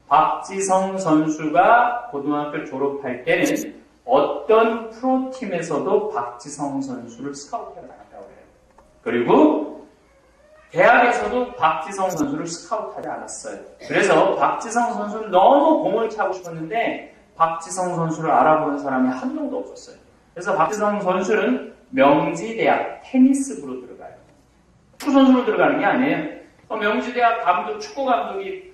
박지성 선수가 고등학교 졸업할 때는 어떤 프로팀에서도 박지성 선수를 스카우트해 나갔다고 해요. 그리고 대학에서도 박지성 선수를 스카우트하지 않았어요. 그래서 박지성 선수는 너무 공을 차고 싶었는데 박지성 선수를 알아보는 사람이 한 명도 없었어요. 그래서 박지성 선수는 명지대학 테니스부로 들어가요. 축구 선수로 들어가는 게 아니에요. 명지대학 감독, 축구 감독이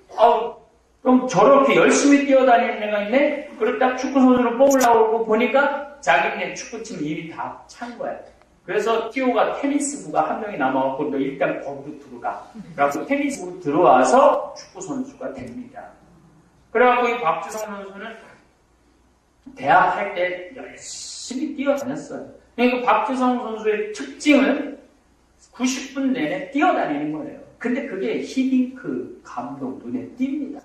그럼 저렇게 열심히 뛰어다니는 애가 있네? 그리고 딱 축구 선수로 뽑으려고 보니까 자기네 축구팀 일이 다 찬 거야. 그래서 티오가 테니스부가 한 명이 남아갖고 너 일단 거기로 들어가. 그래서 테니스부로 들어와서 축구 선수가 됩니다. 그래갖고 이 박지성 선수는 대학 할 때 열심히 뛰어다녔어요. 그러니까 박지성 선수의 특징은 90분 내내 뛰어다니는 거예요. 근데 그게 히딩크 감독 눈에 띕니다.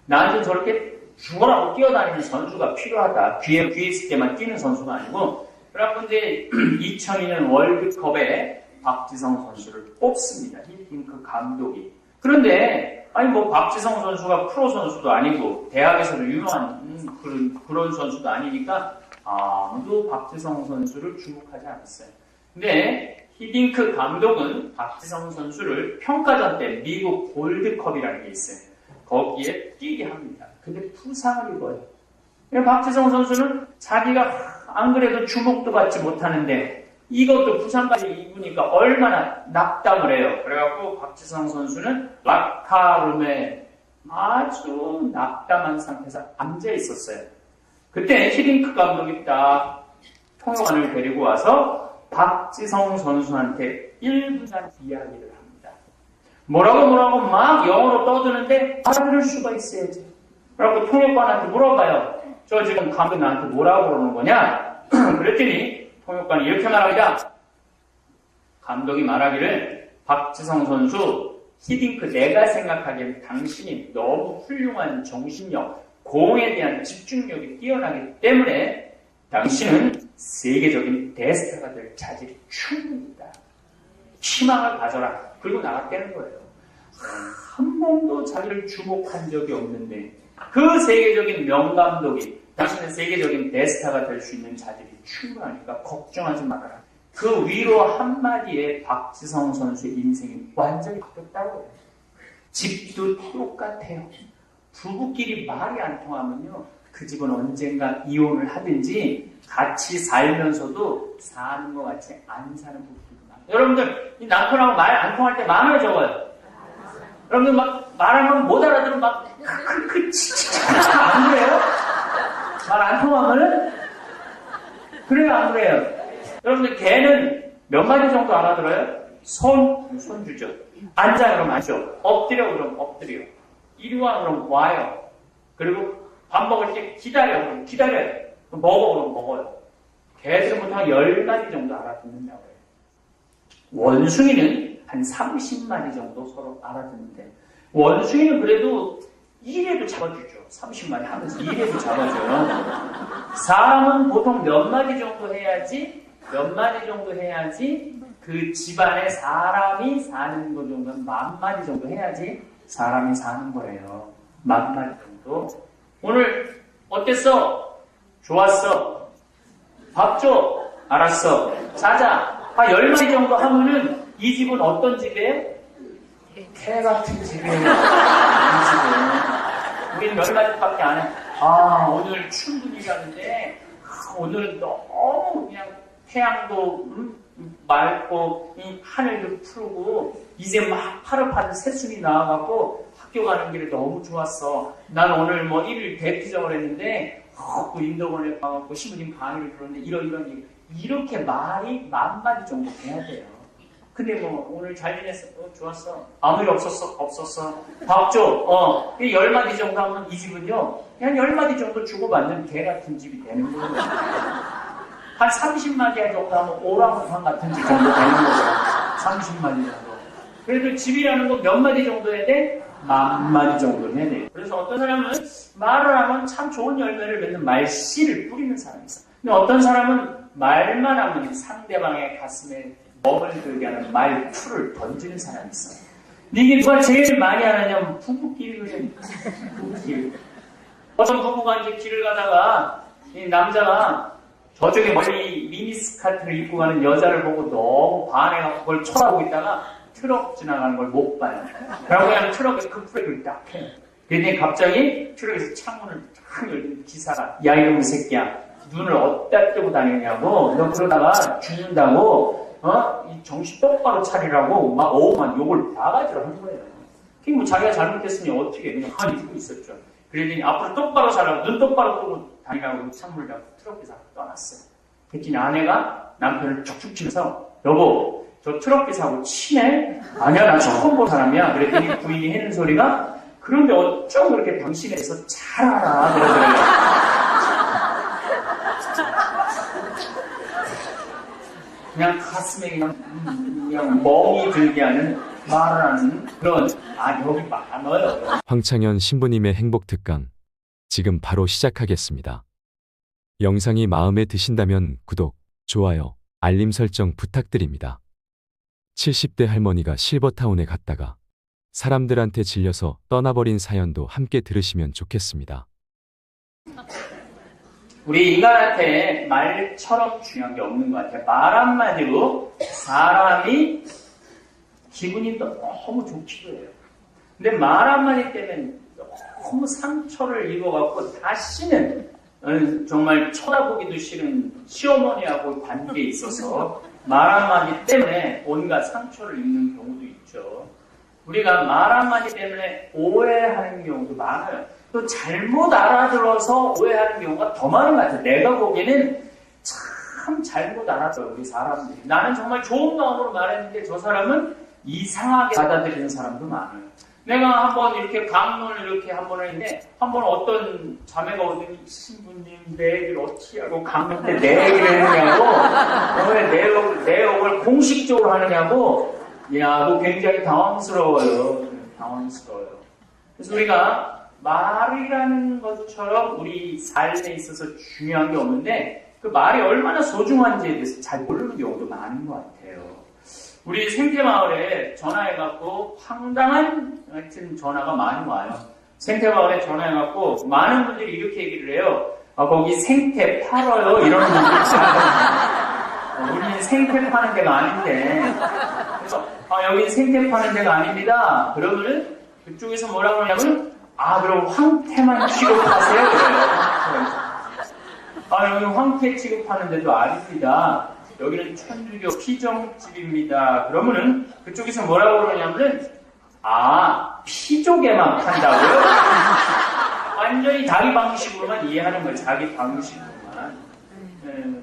나한테 저렇게 죽어라고 뛰어다니는 선수가 필요하다. 귀에 있을 때만 뛰는 선수가 아니고. 그래갖고 이제 2002년 월드컵에 박지성 선수를 뽑습니다. 히딩크 감독이. 그런데 박지성 선수가 프로 선수도 아니고 대학에서도 유명한 그런 선수도 아니니까 아무도 박지성 선수를 주목하지 않았어요. 근데 히딩크 감독은 박지성 선수를 평가전 때 미국 골드컵이라는 게 있어요. 거기에 뛰게 합니다. 근데 부상을 입어요. 박지성 선수는 자기가 안 그래도 주목도 받지 못하는데 이것도 부상까지 입으니까 얼마나 낙담을 해요. 그래갖고 박지성 선수는 락카룸에 아주 낙담한 상태에서 앉아 있었어요. 그때 히딩크 감독이 딱 통역관을 데리고 와서 박지성 선수한테 1분간 이야기를 합니다. 뭐라고 막 영어로 떠드는데 알아들을 수가 있어야지. 그래갖고 통역관한테 물어봐요. 저 지금 감독이 나한테 뭐라고 그러는 거냐? 그랬더니 통역관이 이렇게 말합니다. 감독이 말하기를 박지성 선수 히딩크 내가 생각하기엔 당신이 너무 훌륭한 정신력, 공에 대한 집중력이 뛰어나기 때문에 당신은 세계적인 대스타가 될 자질이 충분히 있다. 희망을 가져라. 그리고 나갔다는 거예요. 한 번도 자기를 주목한 적이 없는데 그 세계적인 명감독이 당신은 세계적인 대스타가 될 수 있는 자질이 충분하니까 걱정하지 말아라. 그 위로 한마디에 박지성 선수의 인생이 완전히 바뀌었다고 해요. 집도 똑같아요. 부부끼리 말이 안 통하면요. 그 집은 언젠가 이혼을 하든지 같이 살면서도 사는 것 같이 안 사는 부부들도 많아요. 여러분들 이 남편하고 말 안 통할 때 많아요 적어요. 여러분들 막 말하면 못 알아들으면 막 안 그래요? 말 안 통하면은 그래요 안 그래요? 여러분들 개는 몇 마디 정도 알아들어요? 손 주죠. 앉아 그러면 앉죠. 엎드려 그러면 엎드려. 이리 와 그러면 와요. 그리고 밥 먹을 때 기다려 그러면 기다려요. 먹어 그러면 먹어요. 개들은 보통 10마디 정도 알아듣는다고 해요. 원숭이는 한 30마디 정도 서로 알아듣는데 원숭이는 그래도 1회도 잡아주죠. 30마디 하면서 1회도 잡아줘요. 사람은 보통 몇 마디 정도 해야지 그 집안에 사람이 사는 것 정도는 10,000마디 정도 해야지 사람이 사는 거예요. 10,000마디 정도. 오늘 어땠어? 좋았어. 밥 줘. 알았어. 자자. 한 10마디 정도 하면은 이 집은 어떤 집이에요? 개 같은 집이에요. 이 집은. 우리는 10마디밖에 안 해. 오늘 출근이라는데 오늘은 너무 그냥 태양도 맑고 이 하늘도 푸르고 이제 막 파릇파릇 새순이 나와갖고 학교 가는 길에 너무 좋았어. 난 오늘 뭐 1일 대피정을 했는데 그 인도원에 가갖고 신부님 강의를 들었는데 이런 이렇게 말이 10,000마디 정도 돼야 돼요. 근데 뭐 오늘 잘 지냈어? 좋았어. 아무 일 없었어. 밥 줘. 10마디 정도 하면 이 집은요 그냥 10마디 정도 주고받는 개 같은 집이 되는 거예요. 한 30마디 정도 하면 오랑우탄 같은 집 정도 되는 거죠. 30마디 정도. 그래도 집이라는 건 몇 마디 정도 해야 돼? 10,000마디 정도 해야 돼. 그래서 어떤 사람은 말을 하면 참 좋은 열매를 맺는 말씨를 뿌리는 사람이 있어. 근데 어떤 사람은 말만 하면 상대방의 가슴에 멍을 들게 하는 말풀을 던지는 사람이 있어요. 근데 이게 누가 제일 많이 하느냐면 부부끼리 그래. 부부끼리. 어떤 부부가 이제 길을 가다가 이 남자가 저쪽에 멀리 미니스커트를 입고 가는 여자를 보고 너무 반해갖고 그걸 쳐다보고 있다가 트럭 지나가는 걸 못 봐요. 그러고 그냥 트럭에서 급브레이크를 딱 해요. 그랬더니 갑자기 트럭에서 창문을 탁 열린 기사가 야 이놈의 새끼야 눈을 어디다 뜨고 다니냐고 너 그러다가 죽는다고 이 정신 똑바로 차리라고 막 욕을 바가지로 하는 거예요. 그게 뭐 자기가 잘못했으니 어떻게 그냥 가만히 듣고 있었죠. 그랬더니 앞으로 똑바로 살라고 눈 똑바로 뜨고 다니라고 창문을 잡고 트럭에서 떠났어요. 그랬더니 아내가 남편을 툭툭 치면서 여보 저 트럭기사하고 친해? 아니야 나 처음 본 사람이야. 그랬더니 부인이 해는 소리가 그런데 어쩜 그렇게 당신에 대해서 잘 알아 그러더라고요. 그냥 가슴에 그냥 멍이 들게 하는 말을 하는 그런 여기 많아요. 황창현 신부님의 행복특강 지금 바로 시작하겠습니다. 영상이 마음에 드신다면 구독, 좋아요, 알림 설정 부탁드립니다. 70대 할머니가 실버타운에 갔다가 사람들한테 질려서 떠나버린 사연도 함께 들으시면 좋겠습니다. 우리 인간한테 말처럼 중요한 게 없는 것 같아요. 말 한마디로 사람이 기분이 너무 좋기도 해요. 근데 말 한마디 때문에 너무 상처를 입어갖고 다시는 정말 쳐다보기도 싫은 시어머니하고 관계에 있어서 말 한마디 때문에 온갖 상처를 입는 경우도 있죠. 우리가 말 한마디 때문에 오해하는 경우도 많아요. 또 잘못 알아들어서 오해하는 경우가 더 많은 것 같아요. 내가 보기에는 참 잘못 알아들어요, 우리 사람들이. 나는 정말 좋은 마음으로 말했는데 저 사람은 이상하게 받아들이는 사람도 많아요. 내가 한번 이렇게 강론을 이렇게 한번 했는데 한번 어떤 자매가 오더니 신부님 내 얘기를 어떻게 하고 강론 때 내 얘기를 했느냐고 왜 내 욕을 공식적으로 하느냐고 그거 굉장히 당황스러워요. 그래서 우리가 말이라는 것처럼 우리 삶에 있어서 중요한 게 없는데 그 말이 얼마나 소중한지에 대해서 잘 모르는 경우도 많은 것 같아요. 우리 생태마을에 전화해갖고 황당한 하여튼 전화가 많이 와요. 생태마을에 전화해갖고 많은 분들이 이렇게 얘기를 해요. 거기 생태 팔아요? 이러는 분들이 있어요. 우리는 생태 파는 데가 아닌데. 그래서 여기 생태 파는 데가 아닙니다. 그러면 그쪽에서 뭐라고 그러냐면 그럼 황태만 취급하세요? 그래요. 여기 황태 취급하는 데도 아닙니다. 여기는 천주교 피정집입니다. 그러면은 그쪽에서 뭐라고 그러냐면은 피족에만 판다고요? 완전히 자기 방식으로만 이해하는 거예요. 자기 방식으로만.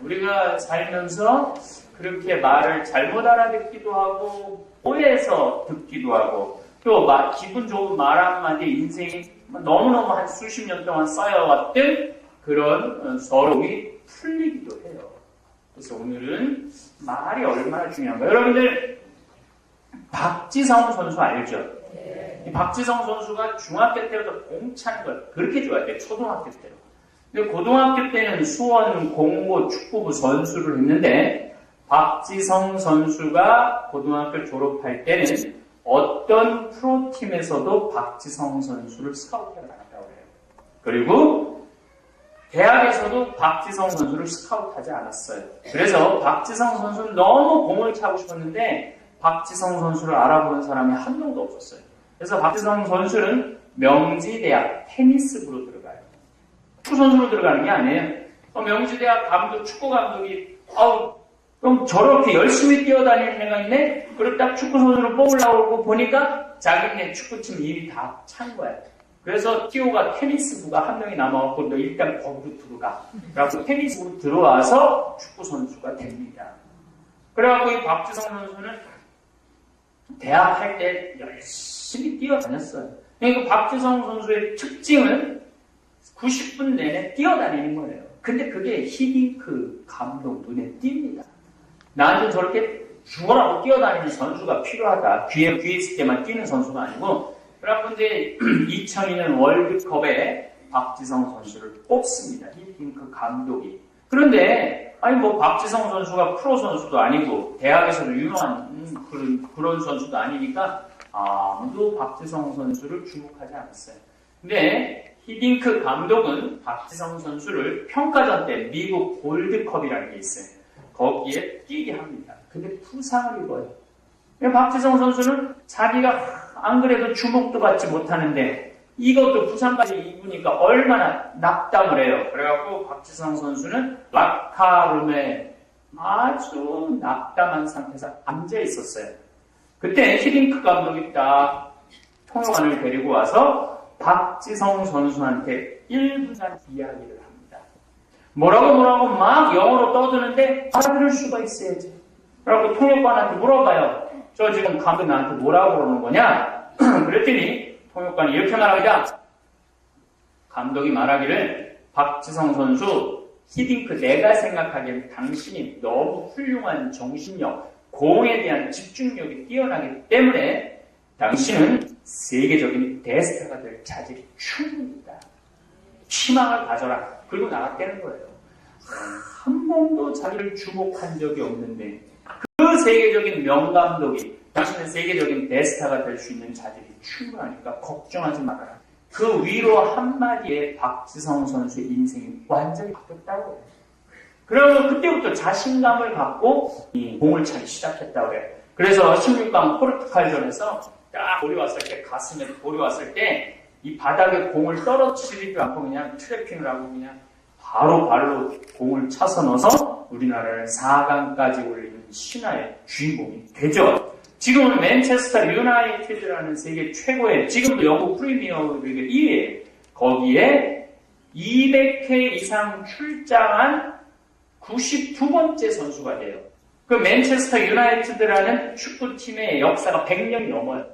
우리가 살면서 그렇게 말을 잘못 알아듣기도 하고 오해해서 듣기도 하고 또 기분 좋은 말 한마디 인생이 너무너무 한 수십 년 동안 쌓여왔던 그런 서러움이 풀리기도 해요. 그래서 오늘은 말이 얼마나 중요한가. 여러분들 박지성 선수 알죠? 이 박지성 선수가 중학교 때부터 공차는 걸 그렇게 좋아했대요. 초등학교 때로. 근데 고등학교 때는 수원 공고 축구부 선수를 했는데 박지성 선수가 고등학교 졸업할 때는 어떤 프로팀에서도 박지성 선수를 스카우트하러 나갔다고 해요. 그리고 대학에서도 박지성 선수를 스카우트하지 않았어요. 그래서 박지성 선수는 너무 공을 차고 싶었는데 박지성 선수를 알아보는 사람이 한 명도 없었어요. 그래서 박지성 선수는 명지대학 테니스부로 들어가요. 축구 선수로 들어가는 게 아니에요. 명지대학 축구 감독이 그럼 저렇게 열심히 뛰어다니는 애가 있네? 그리고 딱 축구 선수로 뽑으려고 보니까 자기네 축구팀 일이 다 찬 거야. 그래서 티오가 테니스부가 한 명이 남아갖고 너 일단 거기로 들어가. 그래갖고 테니스부로 들어와서 축구 선수가 됩니다. 그래갖고 이 박지성 선수는 대학 할 때 열심히 뛰어다녔어요. 그러니까 박지성 선수의 특징은 90분 내내 뛰어다니는 거예요. 근데 그게 히딩크 감독 눈에 띕니다. 나한테 저렇게 죽어라고 뛰어다니는 선수가 필요하다. 귀에 있을 때만 뛰는 선수가 아니고. 그래갖고 이제 2002년 월드컵에 박지성 선수를 뽑습니다. 히딩크 감독이. 그런데 박지성 선수가 프로 선수도 아니고 대학에서도 유명한 그런 선수도 아니니까 아무도 박지성 선수를 주목하지 않았어요. 근데 히딩크 감독은 박지성 선수를 평가전 때 미국 골드컵이라는 게 있어요. 거기에 뛰게 합니다. 근데 부상을 입어요. 박지성 선수는 자기가 안 그래도 주목도 받지 못하는데 이것도 부상까지 입으니까 얼마나 낙담을 해요. 그래갖고 박지성 선수는 락카룸에 아주 낙담한 상태에서 앉아 있었어요. 그때 히딩크 감독이 딱 통역관을 데리고 와서 박지성 선수한테 1분간 이야기를 합니다. 뭐라고 막 영어로 떠드는데 알아들을 수가 있어야지. 그래갖고 통역관한테 물어봐요. 저 지금 감독 나한테 뭐라고 그러는 거냐? 그랬더니 통역관이 이렇게 말합니다. 감독이 말하기를 박지성 선수, 히딩크 내가 생각하기엔 당신이 너무 훌륭한 정신력, 공에 대한 집중력이 뛰어나기 때문에 당신은 세계적인 대스타가 될 자질이 충분히 있다. 희망을 가져라. 그리고 나갔다는 거예요. 한 번도 자기를 주목한 적이 없는데 그 세계적인 명감독이 당신은 세계적인 대스타가 될 수 있는 자질이 충분하니까 걱정하지 말아라. 그 위로 한마디에 박지성 선수의 인생이 완전히 바뀌었다고 해요. 그러면 그때부터 자신감을 갖고 이 공을 차기 시작했다고 해요. 그래서 16강 포르투갈전에서 딱 볼이 왔을 때, 가슴에 볼이 왔을 때 이 바닥에 공을 떨어뜨리지도 않고 그냥 트래핑을 하고 그냥 바로 발로 공을 차서 넣어서 우리나라를 4강까지 올리는 신화의 주인공이 되죠. 지금은 맨체스터 유나이티드라는 세계 최고의, 지금도 영국 프리미어리그 1위에 거기에 200회 이상 출장한 92번째 선수가 돼요. 그 맨체스터 유나이티드라는 축구팀의 역사가 100년이 넘어요.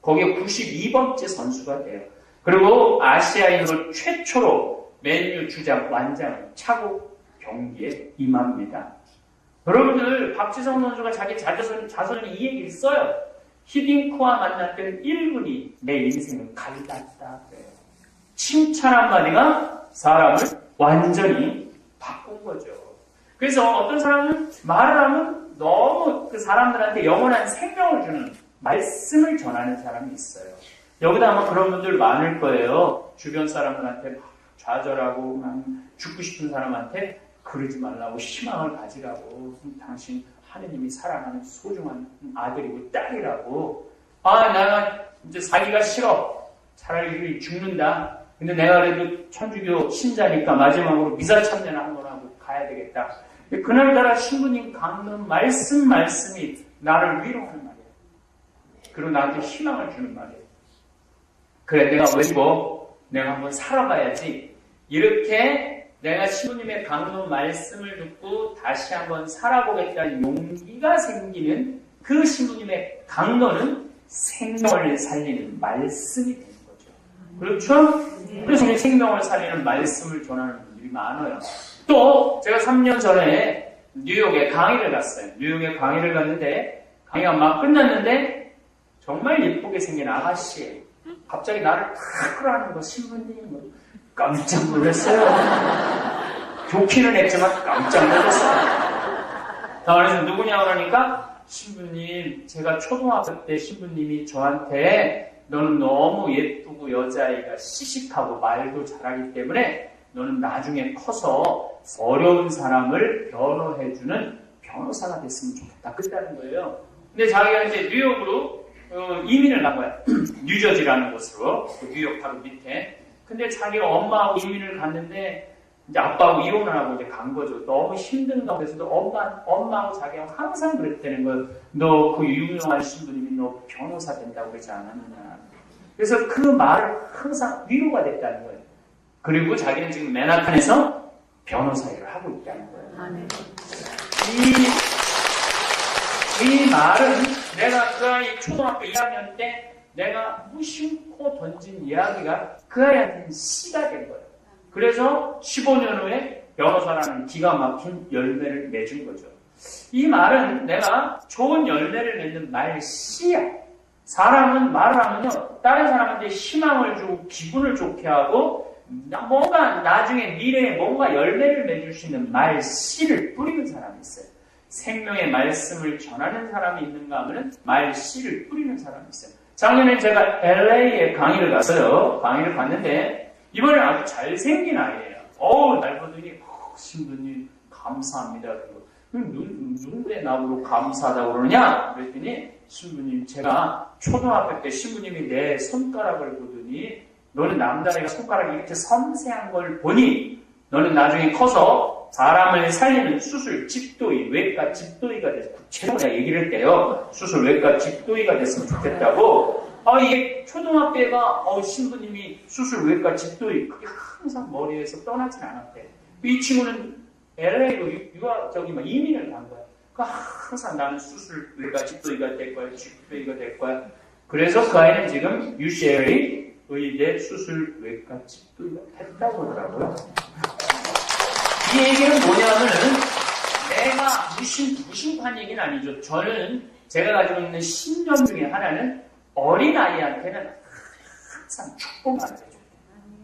거기에 92번째 선수가 돼요. 그리고 아시아인으로 최초로 맨유 주장 완장을 차고 경기에 임합니다. 여러분들 박지성 선수가 자기 자서전에 이 얘기를 써요. 히딩크와 만났던 1분이 내 인생을 갈랐다. 칭찬 한마디가 사람을 완전히 바꾼 거죠. 그래서 어떤 사람은 말을 하면 너무 그 사람들한테 영원한 생명을 주는 말씀을 전하는 사람이 있어요. 여기다 아마 그런 분들 많을 거예요. 주변 사람들한테 막 좌절하고 막 죽고 싶은 사람한테 그러지 말라고, 희망을 가지라고, 당신 하느님이 사랑하는 소중한 아들이고 딸이라고. 내가 이제 살기가 싫어. 차라리 죽는다. 근데 내가 그래도 천주교 신자니까 마지막으로 미사 참여나 한번 하고 가야 되겠다. 그날따라 신부님 강론 말씀이 나를 위로하는 말이에요. 그리고 나한테 희망을 주는 말이에요. 그래, 내가 외고 내가 한번 살아봐야지. 이렇게 내가 신부님의 강론 말씀을 듣고 다시 한번 살아보겠다는 용기가 생기는 그 신부님의 강론은 생명을 살리는 말씀이 되는 거죠. 그렇죠? 그래서 우리 생명을 살리는 말씀을 전하는 분들이 많아요. 또 제가 3년 전에 뉴욕에 강의를 갔어요. 뉴욕에 강의를 갔는데 강의가 막 끝났는데 정말 예쁘게 생긴 아가씨예요. 갑자기 나를 탁 끌어안는 거, 신부님. 깜짝 놀랐어요. 좋기는 했지만 깜짝 놀랐어요. 그래서 누구냐고 그러니까 신부님, 제가 초등학교 때 신부님이 저한테 너는 너무 예쁘고 여자애가 시식하고 말도 잘하기 때문에 너는 나중에 커서 어려운 사람을 변호해주는 변호사가 됐으면 좋겠다. 그랬다는 거예요. 근데 자기가 이제 뉴욕으로 이민을 간 거야. 뉴저지라는 곳으로. 그 뉴욕 바로 밑에. 근데 자기가 엄마하고 이민을 갔는데 이제 아빠하고 이혼을 하고 이제 간 거죠. 너무 힘든 가운데서도 엄마하고 자기가 항상 그랬다는 거예요. 너 그 유명한 신부님이 너 변호사 된다고 그러지 않았느냐. 그래서 그 말을 항상 위로가 됐다는 거예요. 그리고 자기는 지금 맨하탄에서 변호사 일을 하고 있다는 거예요. 이 말은 내가 그 아이 초등학교 2학년 때 내가 무심코 던진 이야기가 그 아이한테는 씨가 된 거예요. 그래서 15년 후에 변호사라는 기가 막힌 열매를 맺은 거죠. 이 말은 내가 좋은 열매를 맺는 말씨야. 사람은 말을 하면요, 다른 사람한테 희망을 주고 기분을 좋게 하고 뭔가 나중에 미래에 뭔가 열매를 맺을 수 있는 말씨를 뿌리는 사람이 있어요. 생명의 말씀을 전하는 사람이 있는가 하면 말씨를 뿌리는 사람이 있어요. 작년에 제가 LA에 강의를 갔어요. 강의를 갔는데 이번에 아주 잘생긴 아이예요. 날 보더니 신부님 감사합니다. 누군데 나보고 감사하다고 그러냐? 그랬더니 신부님 제가 초등학교 때 신부님이 내 손가락을 보더니 너는 남자애가 손가락이 이렇게 섬세한 걸 보니 너는 나중에 커서 사람을 살리는 수술 집도의, 외과 집도의가 돼서 구체적으로 얘기를 할게요. 수술 외과 집도의가 됐으면 좋겠다고. 이게 초등학교 애가 신부님이 수술 외과 집도의 그게 항상 머리에서 떠나진 않았대. 이 친구는 LA로 이민을 간 거야. 항상 나는 수술 외과 집도의가 될 거야, 집도의가 될 거야. 그래서 그 아이는 지금 UCLA 의대 수술 외과 집도의가 됐다고 하더라고요. 이 얘기는 뭐냐면은 내가 무심한 얘기는 아니죠. 저는 제가 가지고 있는 신념 중에 하나는 어린아이한테는 항상 축복을 해줘요.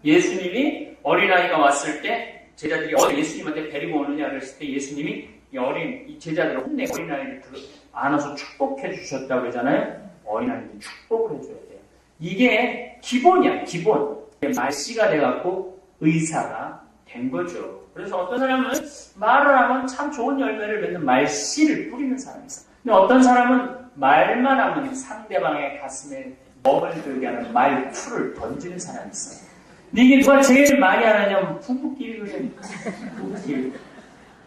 예수님이 어린아이가 왔을 때 제자들이 예수님한테 데리고 오느냐 그랬을 때 예수님이 이 제자들을 혼내고 어린아이를 안아서 축복해 주셨다고 그러잖아요. 어린아이는 축복을 해줘야 돼요. 이게 기본이야, 기본. 말씨가 돼갖고 의사가 된 거죠. 그래서 어떤 사람은 말을 하면 참 좋은 열매를 맺는 말씨를 뿌리는 사람이 있어. 근데 어떤 사람은 말만 하면 상대방의 가슴에 멍을 들게 하는 말투를 던지는 사람이 있어. 근데 이게 누가 제일 많이 하느냐면 부부끼리 그러니까. 부부끼리.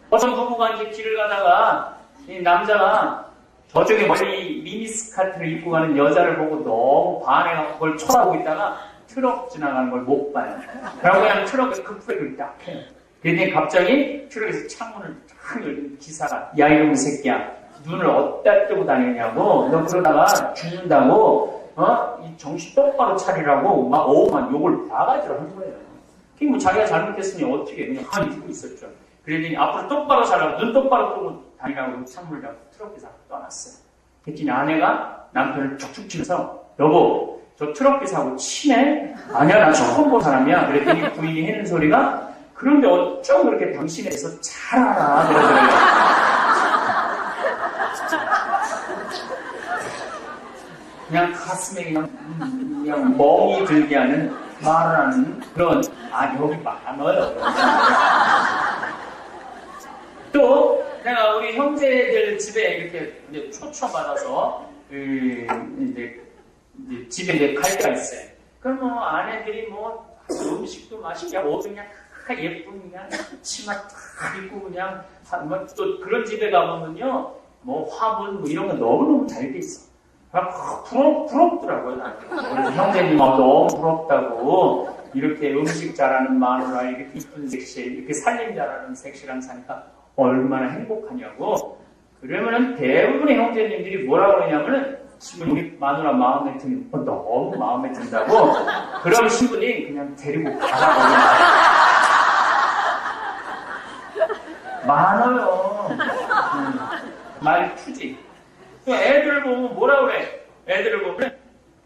어떤 부부가 이제 길을 가다가 이 남자가 저쪽에 멀리 미니스커트를 입고 가는 여자를 보고 너무 반해갖고 그걸 쳐다보고 있다가 트럭 지나가는 걸 못 봐요. 그러고 그냥 트럭에서 급브레이크를 딱 해요. 그랬더니 갑자기 트럭에서 창문을 탁 열린 기사가 야 이놈의 새끼야 눈을 어디다 뜨고 다니냐고 너 그러다가 죽는다고 이 정신 똑바로 차리라고 막 욕을 바가지로 하는 거예요. 그게 뭐 자기가 잘못했으니 어떻게 그냥 가만히 듣고 있었죠. 그랬더니 앞으로 똑바로 살라고 눈 똑바로 뜨고 다니라고 창문을 잡고 트럭에서 떠났어요. 그랬더니 아내가 남편을 툭툭 치면서 여보 저 트럭 기사하고 친해? 아니야 나 처음 본 사람이야. 그랬더니 부인이 해는 소리가 그런데 어쩜 그렇게 당신에 대해서 잘 알아 그러더래요. 그냥 가슴에 그냥 멍이 들게 하는 말을 하는 그런 여기 많아요. 또 내가 우리 형제들 집에 이렇게 이제 초청받아서 이제 집에 갈 때가 있어요. 그럼 뭐 아내들이 뭐 음식도 맛있게 하고 그냥 예쁜 그냥 치마 딱 입고 그냥 또 그런 집에 가보면요 뭐 화분 뭐 이런 거 너무너무 잘 돼 있어. 부럽더라고요 나한테. 그래서 형제님 너무 부럽다고 이렇게 음식 잘하는 마누라 이렇게 이쁜 섹시 이렇게 살림 잘하는 섹시랑 사니까 얼마나 행복하냐고. 그러면은 대부분의 형제님들이 뭐라고 그러냐면은 신부님 우리 마누라 마음에 드는 너무 마음에 든다고. 그럼 신부님 그냥 데리고 가라고. 많아요. 말투지. 애들 보면 뭐라 그래? 애들을 보면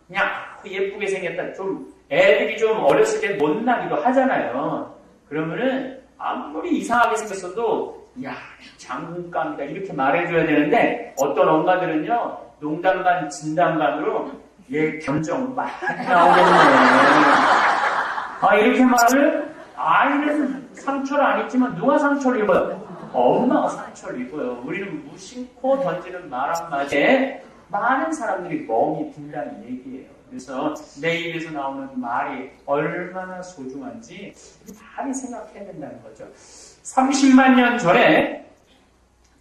그냥 예쁘게 생겼다. 좀 애들이 좀 어렸을 때 못나기도 하잖아요. 그러면은 아무리 이상하게 생겼어도 야 장군감이다 이렇게 말해줘야 되는데 어떤 엄마들은요 농담 반 진담 반으로 얘 견적 많이 나오겠네. 이렇게 말을 아이는 상처를 안 입지만 누가 상처를 입어요? 엄마가 상처를 입어요. 우리는 무심코 던지는 말 한마디에 많은 사람들이 멍이 든다는 얘기예요. 그래서 내 입에서 나오는 말이 얼마나 소중한지 많이 생각해야 된다는 거죠. 30만 년 전에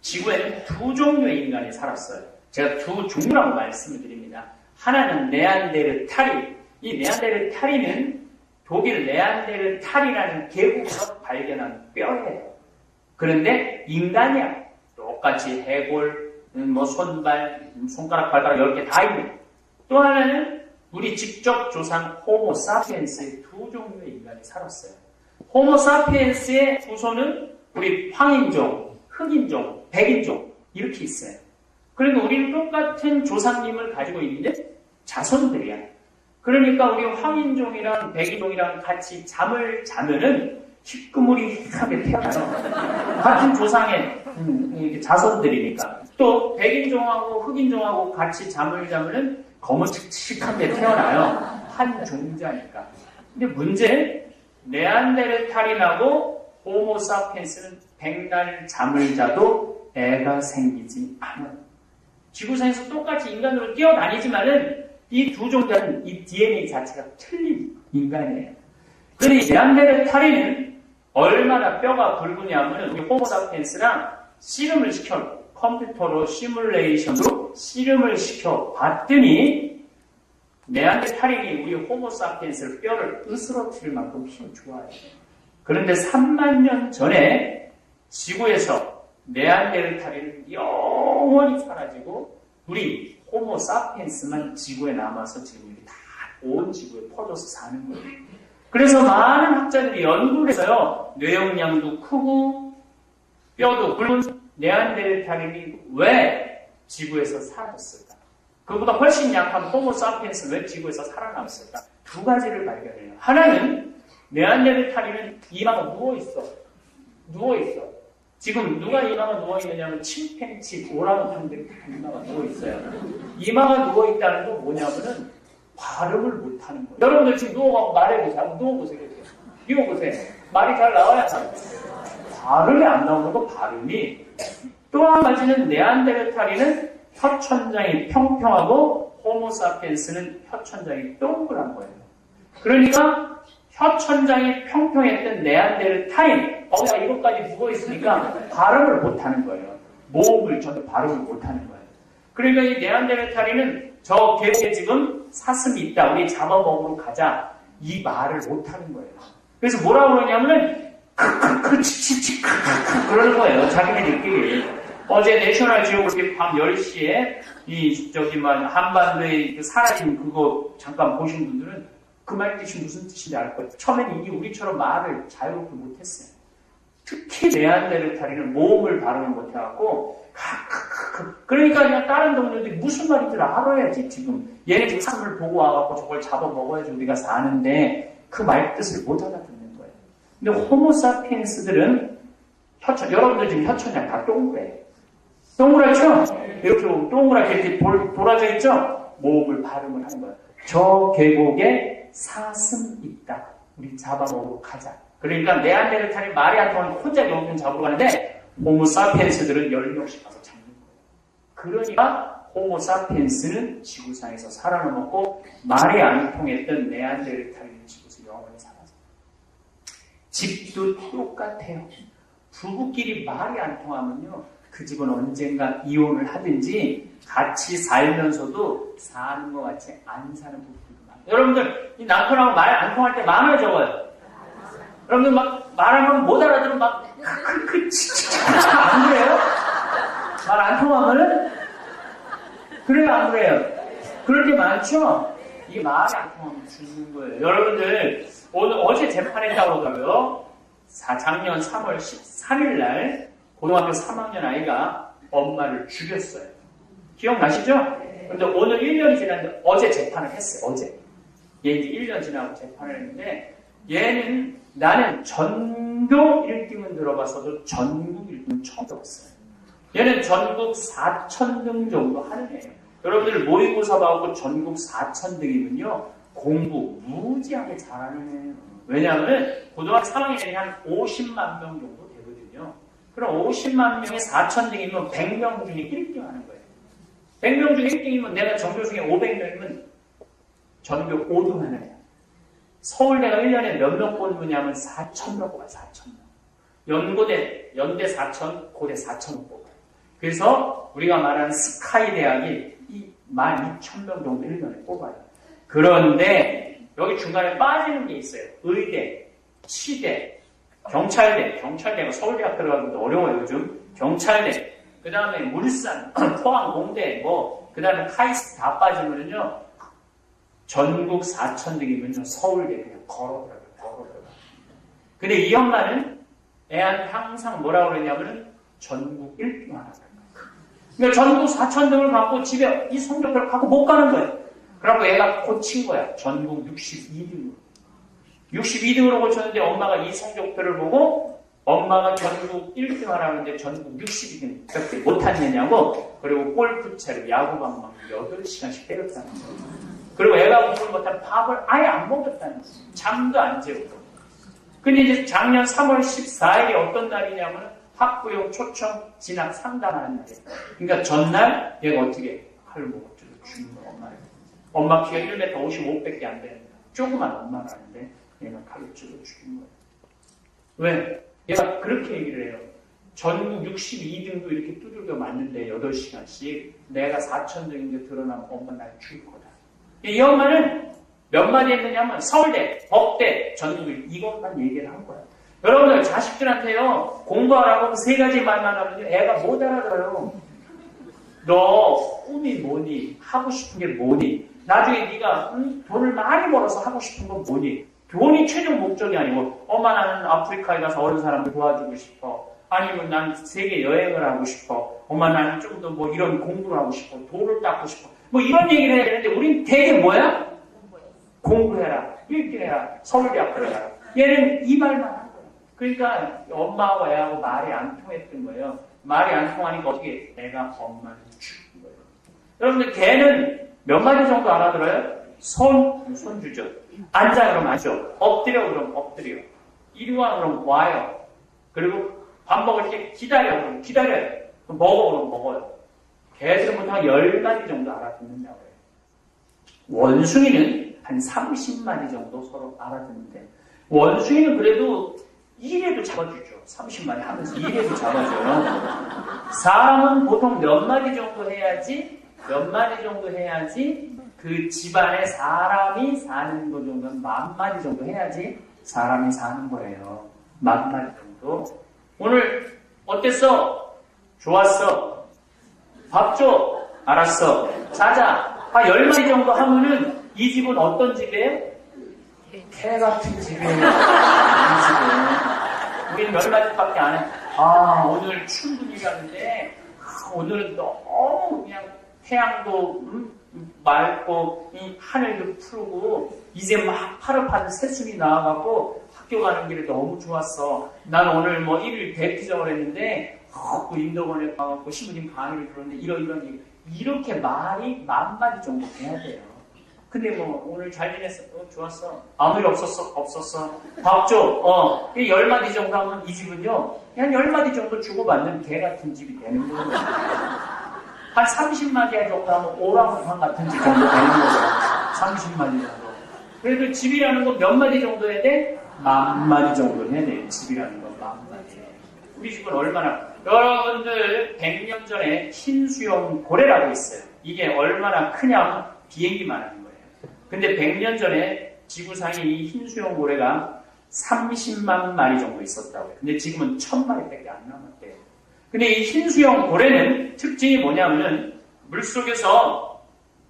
지구에는 두 종류의 인간이 살았어요. 제가 두 종류라고 말씀을 드립니다. 하나는 네안데르탈인. 이 네안데르탈인은 독일 네안데르탈이라는 계곡에서 발견한 뼈예요. 그런데 인간이야. 똑같이 해골, 뭐 손발, 손가락, 발가락 10개 다 있는. 또 하나는 우리 직접 조상 호모사피엔스의 두 종류의 인간이 살았어요. 호모사피엔스의 후손은 우리 황인종, 흑인종, 백인종 이렇게 있어요. 그러니까 우리는 똑같은 조상님을 가지고 있는데 자손들이야. 그러니까 우리 황인종이랑 백인종이랑 같이 잠을 자면은 희끄무리하게 태어나요. 같은 조상의 자손들이니까. 또 백인종하고 흑인종하고 같이 잠을 자면은 거무칙칙한 데 태어나요. 한 종자니까. 근데 문제는 네안데르탈인하고 호모사피엔스는 백날 잠을 자도 애가 생기지 않아요. 지구상에서 똑같이 인간으로 뛰어다니지만은 이 두 종자는 이 DNA 자체가 틀린 인간이에요. 그런데 이 네안데르탈인은 얼마나 뼈가 굵으냐면 우리 호모사피엔스랑 씨름을 시켜 컴퓨터로 시뮬레이션으로 씨름을 시켜 봤더니 네안데르탈인이 우리 호모사피엔스를 뼈를 으스러뜨릴 만큼 힘이 좋아요. 그런데 3만 년 전에 지구에서 네안데르탈인은 영원히 사라지고 우리 호모사피엔스만 지구에 남아서 지금 이렇게 다 온 지구에 퍼져서 사는 거예요. 그래서 많은 학자들이 연구를 해서요. 뇌용량도 크고 뼈도 굵은 네안데르탈인이 왜 지구에서 사라졌을까? 그보다 훨씬 약한 호모사피엔스 왜 지구에서 살아남았을까? 두 가지를 발견해요. 하나는 네안데르탈인은 이마가 누워있어. 지금 누가 이마가 누워있느냐면 침팬치, 오랑우탄들이 다 이마가 누워있어요. 이마가 누워있다는 건 뭐냐면은 발음을 못하는 거예요. 여러분들 지금 누워가고 말해보세요. 한번 누워보세요. 누워보세요. 말이 잘 나와야 돼요. 발음이 안 나오는 거 발음이. 또 한 가지는 네안데르탈인은 혀천장이 평평하고 호모사피엔스는 혀천장이 동그란 거예요. 그러니까 혀천장이 평평했던 네안데르탈인 내가 이것까지 누워있으니까 발음을 못하는 거예요. 모음을 전혀 발음을 못하는 거예요. 그러니까 이 네안데르탈인은 저 계곡에 지금 사슴이 있다. 우리 잡아먹으러 가자. 이 말을 못하는 거예요. 그래서 뭐라고 그러냐면은 그러는 거예요. 자기네들끼리. 어제 내셔널 지오그래픽 밤 10시에 한반도에 사라진 그거 잠깐 보신 분들은 그 말 뜻이 무슨 뜻인지 알 거예요. 처음에는 이게 우리처럼 말을 자유롭게 못했어요. 특히 네안데르탈인은 모음을 발음을 못해갖고 그러니까 그냥 다른 동료들이 무슨 말인지 알아야지 지금. 얘네 지금 사슴을 보고 와갖고 저걸 잡아먹어야지 우리가 사는데 그 말 뜻을 못 알아듣는 거예요. 근데 호모사피엔스들은 여러분들 지금 혀천장 다 동그래요. 동그랗죠? 이렇게 동그랗게 이렇게 돌아져 있죠? 모음을 발음을 하는 거예요. 저 계곡에 사슴 있다. 우리 잡아먹으러 가자. 그러니까 네안데르탈이 말이 안 통하는 혼자 영웅 잡으러 가는데 호모사피엔스들은 10명씩 가서 잡는 거예요. 그러니까 호모사피엔스는 지구상에서 살아남았고 말이 안 통했던 네안데르탈은 지구에서 영원히 살아서. 집도 똑같아요. 부부끼리 말이 안 통하면요. 그 집은 언젠가 이혼을 하든지 같이 살면서도 사는 것 같이 안 사는 부부들도 많아요. 여러분들 이 남편하고 말 안 통할 때 많아요 적어요. 여러분들 막 말하면 못 알아들으면 막 안 그래요? 말 안 통하면은 그래요 안 그래요? 그럴 때 많죠? 이 말이 안 통하면 죽는 거예요. 여러분들 어제 재판했다고 그러고요. 작년 3월 13일 날 고등학교 3학년 아이가 엄마를 죽였어요. 기억나시죠? 근데 오늘 1년이 지났는데 어제 재판을 했어요. 어제. 얘 이제 1년 지나고 재판을 했는데 얘는 나는 전교 1등은 들어봤어도 전국 1등은 처음 들어봤어요. 얘는 전국 4,000등 정도 하는 애예요. 여러분들 모의고사 봐갖고 전국 4,000등이면요. 공부 무지하게 잘하는 애예요. 왜냐하면 고등학교 3학년이 한 50만 명 정도 되거든요. 그럼 50만 명에 4,000등이면 100명 중에 1등 하는 거예요. 100명 중에 1등이면 내가 전교 중에 500명이면 전교 5등 하는 애야. 서울대가 1년에 몇 명 뽑느냐면 4,000명 뽑아요. 4,000명. 연대 4,000, 고대 4,000명 뽑아요. 그래서 우리가 말하는 스카이 대학이 12,000명 정도 1년에 뽑아요. 그런데 여기 중간에 빠지는 게 있어요. 의대, 치대, 경찰대가 서울대학 들어가기도 어려워요, 요즘. 경찰대, 그 다음에 물산, 포항, 공대, 그 다음에 카이스트 다 빠지면요, 전국 4,000등이면요, 서울대 그냥 걸어 들어가요. 근데 이 엄마는 애한테 항상 뭐라고 그러냐면은 전국 1등 하라고 그래요. 그러니까 전국 4,000등을 갖고 집에 이 성적표를 갖고 못 가는 거예요. 그래갖고 애가 고친 거야. 전국 62등으로. 62등으로 고쳤는데 엄마가 이 성적표를 보고 엄마가 전국 1등 하라는데 전국 60위밖에 못하느냐고. 그리고 골프채로 야구방망이 8시간씩 때렸다는 거예요. 그리고 애가 공부를 못하면 밥을 아예 안 먹었다는 거예요. 잠도 안 재우고. 근데 이제 작년 3월 14일이 어떤 날이냐면 학부형 초청 진학 상담하는 날이에요. 그러니까 전날 얘가 어떻게 칼을 먹었죠. 주는 거 엄마를. 엄마 키가 1m 55밖에 안 되는데 조그만 엄마가 아닌데 얘가 칼을 찔러 죽인 거예요. 왜? 얘가 그렇게 얘기를 해요. 전국 62등도 이렇게 두들겨 맞는데 8시간씩 내가 4,000등인데 드러나면 엄마 날 죽일 거다. 이 엄마는 몇 마디 했느냐면 서울대, 법대, 전국 이것만 얘기를 한 거야. 여러분들 자식들한테요 공부하라고 그 3가지 말만 하면 애가 못 알아들어요. 너 꿈이 뭐니? 하고 싶은 게 뭐니? 나중에 네가 돈을 많이 벌어서 하고 싶은 건 뭐니? 돈이 최종 목적이 아니고 엄마 나는 아프리카에 가서 어린 사람들 도와주고 싶어. 아니면 난 세계 여행을 하고 싶어. 엄마 나는 좀 더 뭐 이런 공부를 하고 싶어. 돌을 닦고 싶어. 뭐 이런 얘기를 해야 되는데 우린 되게 뭐야? 공부해라. 읽기해라. 서울대 앞으로라. 얘는 이 말만 한 거야. 그러니까 엄마하고 애하고 말이 안 통했던 거예요. 말이 안 통하니까 어떻게 애가 엄마를 죽인 거예요. 여러분들 걔는 몇 마디 정도 알아들어요? 손주죠. 앉아 그럼 앉죠. 엎드려 그럼 엎드려. 이리 와 그럼 와요. 그리고 밥 먹을 때 기다려 그럼 기다려요. 그럼 먹어 그럼 먹어요. 걔들은 한 10마디 정도 알아듣는다고 해요. 원숭이는 한 30마디 정도 서로 알아듣는데 원숭이는 그래도 1회도 잡아주죠. 30마디 하면서 1회도 잡아줘요. 사람은 보통 몇 마디 정도 해야지 그 집안에 사람이 사는 거 정도는 10,000마디 정도 해야지 사람이 사는 거예요. 10,000마디 정도. 오늘 어땠어? 좋았어. 밥 줘. 알았어. 자자. 한 10마디 정도 하면은 이 집은 어떤 집이에요? 개 같은 집이에요. 이 집은. 우리는 몇 마디밖에 안 해. 오늘 출근이 가는데 오늘은 너무 그냥 태양도 맑고 이 하늘도 푸르고 이제 막 파릇파릇 새순이 나와갖고 학교 가는 길에 너무 좋았어. 난 오늘 뭐 1일 대피정을 했는데 그 인도원에 가갖고 신부님 강의를 들었는데 이런 얘기. 이렇게 말이 10,000마디 정도 돼야 돼요. 근데 뭐 오늘 잘 지냈어? 좋았어. 아무 일 없었어. 밥 줘. 10마디 정도 하면 이 집은요 한 10마디 정도 주고받는 개 같은 집이 되는 거예요. 한 30마디 정도 하면 오랑우탄 같은 집 정도 되는 거예요. 30마디 정도. 그래도 집이라는 건 몇 마디 정도 해야 돼? 10,000마디 정도 해야 돼. 집이라는 건 10,000마디. 우리 집은 얼마나 여러분들 100년 전에 흰수염 고래라고 있어요. 이게 얼마나 크냐면 비행기만 하는 거예요. 근데 100년 전에 지구상에 이 흰수염 고래가 30만 마리 정도 있었다고 해요. 근데 지금은 1,000마리밖에 안 남았대요. 근데 이 흰수염 고래는 특징이 뭐냐면은 물속에서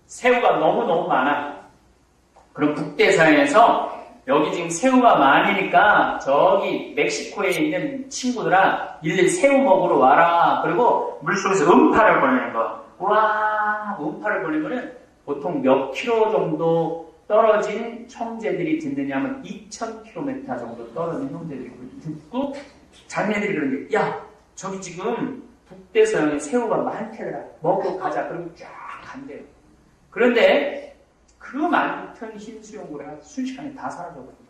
새우가 너무너무 많아. 그럼 북대서양에서 여기 지금 새우가 많으니까 저기 멕시코에 있는 친구들아 일일이 새우 먹으러 와라. 그리고 물속에서 음파를 보내는 거야. 와 음파를 보내면은 보통 몇 킬로 정도 떨어진 형제들이 듣느냐면 2,000km 정도 떨어진 형제들이 듣고 자기네들이 그러는 게 야 저기 지금 북대서양에 새우가 많대더라. 먹으러 가자. 그리고 쫙 간대요. 그런데 그 많던 흰수염고래가 순식간에 다 사라져버린 거예요.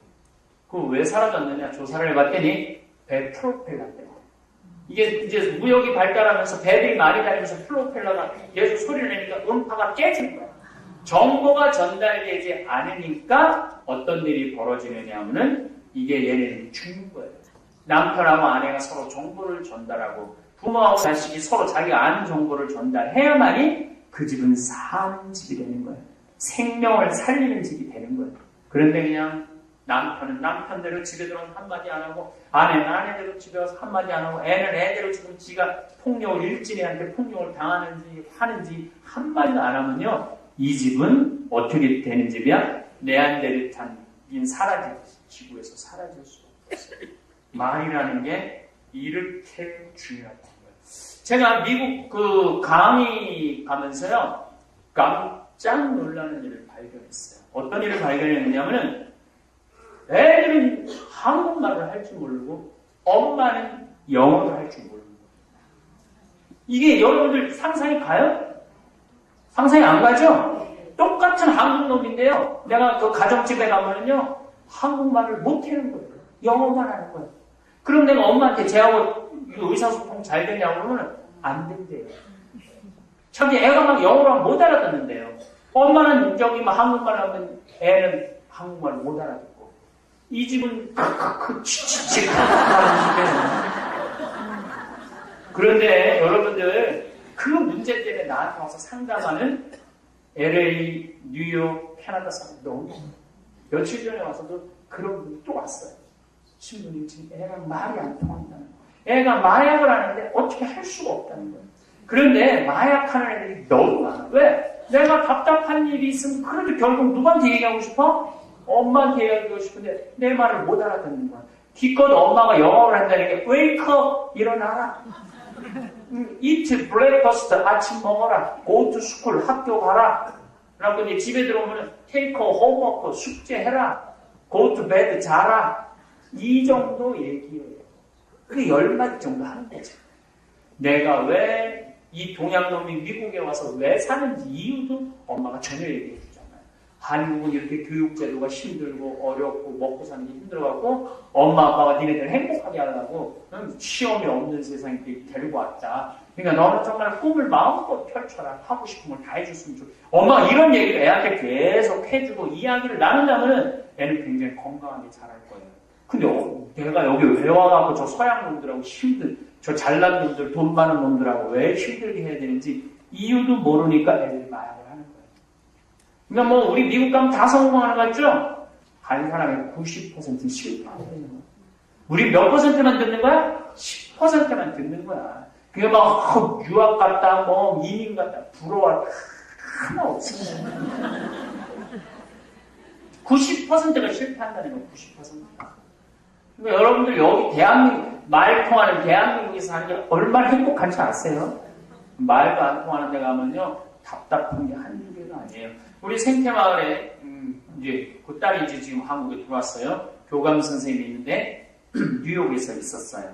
그 왜 사라졌느냐 조사를 해봤더니 배 프로펠러 때문에. 이게 이제 무역이 발달하면서 배들이 많이 다니면서 프로펠러가 계속 소리를 내니까 음파가 깨지는 거야. 정보가 전달되지 않으니까 어떤 일이 벌어지느냐 하면은 이게 얘네들이 죽는 거예요. 남편하고 아내가 서로 정보를 전달하고 부모하고 자식이 서로 자기가 아는 정보를 전달해야만이 그 집은 사는 집이 되는 거예요. 생명을 살리는 집이 되는 거예요. 그런데 그냥 남편은 남편대로 집에 들어와서 한마디 안 하고 아내는 아내대로 집에 와서 한마디 안 하고 애는 애대로 지금 지가 폭력을 일진이한테 폭력을 당하는지 하는지 한마디도 안 하면요 이 집은 어떻게 되는 집이야? 네안데르탈인 사라질 지구에서 사라질 수가 없어요. 말이라는 게 이렇게 중요하다는 거예요. 제가 미국 그 강의 가면서요 깜짝 놀라는 일을 발견했어요. 어떤 일을 발견했냐면은 애들은 한국말을 할 줄 모르고 엄마는 영어를 할 줄 모르는 거예요. 이게 여러분들 상상이 가요? 상상이 안 가죠? 똑같은 한국 놈인데요. 내가 그 가정집에 가면은요, 한국말을 못하는 거예요. 영어만 하는 거예요. 그럼 내가 엄마한테 쟤하고 의사소통 잘 되냐고 그러면 안 된대요. 자기 애가 막 영어를 못 알아듣는데요. 엄마는 저기 막 한국말 하면 애는 한국말 못 알아듣고. 이 집은 치치치 하는 집이에요. 그런데 여러분들 그 문제 때문에 나한테 와서 상담하는 LA, 뉴욕, 캐나다 사람 너무 며칠 전에 와서도 그런 분이 또 왔어요. 신부님 지금 애가 말이 안 통한다는 거예요. 애가 마약을 하는데 어떻게 할 수가 없다는 거예요. 그런데 마약하는 애들이 너무 많아. 왜? 내가 답답한 일이 있으면 그래도 결국 누구한테 얘기하고 싶어? 엄마한테 얘기하고 싶은데 내 말을 못 알아듣는 거야. 기껏 엄마가 영어를 한다는 게 wake up, 일어나라. eat breakfast, 아침 먹어라. go to school, 학교 가라. 그리고 이제 집에 들어오면 take homework, 숙제해라. go to bed, 자라. 이 정도 얘기예요. 그 10마디 정도 하는 거죠. 내가 왜 이 동양놈이 미국에 와서 왜 사는지 이유도 엄마가 전혀 얘기해 주잖아요. 한국은 이렇게 교육제도가 힘들고 어렵고 먹고 사는 게 힘들어갖고 엄마 아빠가 니네들 행복하게 하려고 시험이 없는 세상에 데리고 왔다. 그러니까 너는 정말 꿈을 마음껏 펼쳐라. 하고 싶은 걸 다 해줬으면 좋겠다. 엄마가 이런 얘기를 애한테 계속 해주고 이야기를 나눈다면 애는 굉장히 건강하게 자랄 거예요. 근데 내가 여기 왜 와갖고 저 서양 놈들하고 저 잘난 놈들, 돈 많은 놈들하고 왜 힘들게 해야 되는지 이유도 모르니까 애들이 마약을 하는 거예요. 그러니까 뭐 우리 미국 가면 다 성공하는 거 같죠? 한 사람의 90%는 실패하는 거예요. 우리 몇 퍼센트만 듣는 거야? 10%만 듣는 거야. 그게 막 유학 갔다, 뭐 이민 갔다, 부러워 하나 없어요. 90%가 실패한다는 거, 90%가. 그러니까 여러분들 여기 대한민국, 말 통하는 대한민국에서 사는 게 얼마나 행복한지 아세요? 말도 안 통하는 데 가면요, 답답한 게 한두 개가 아니에요. 우리 생태마을에, 이제, 그 딸이 이제 지금 한국에 들어왔어요. 교감 선생님이 있는데, 뉴욕에서 있었어요.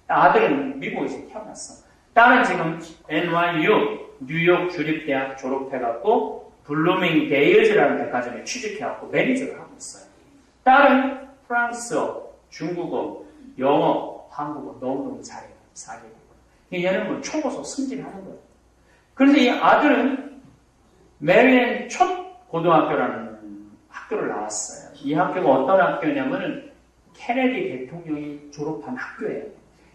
아들은 미국에서 태어났어. 딸은 지금 NYU, 뉴욕 주립대학 졸업해갖고, 블루밍데일즈라는 백화점에 취직해갖고 매니저를 하고 있어요. 딸은 프랑스어, 중국어, 영어, 한국어 너무너무 잘해요. 4개국어. 얘는 뭐 초고속 승진하는 거예요. 그런데 이 아들은 메리랜드 첫 고등학교라는 학교를 나왔어요. 이 학교가 어떤 학교냐면은 케네디 대통령이 졸업한 학교예요.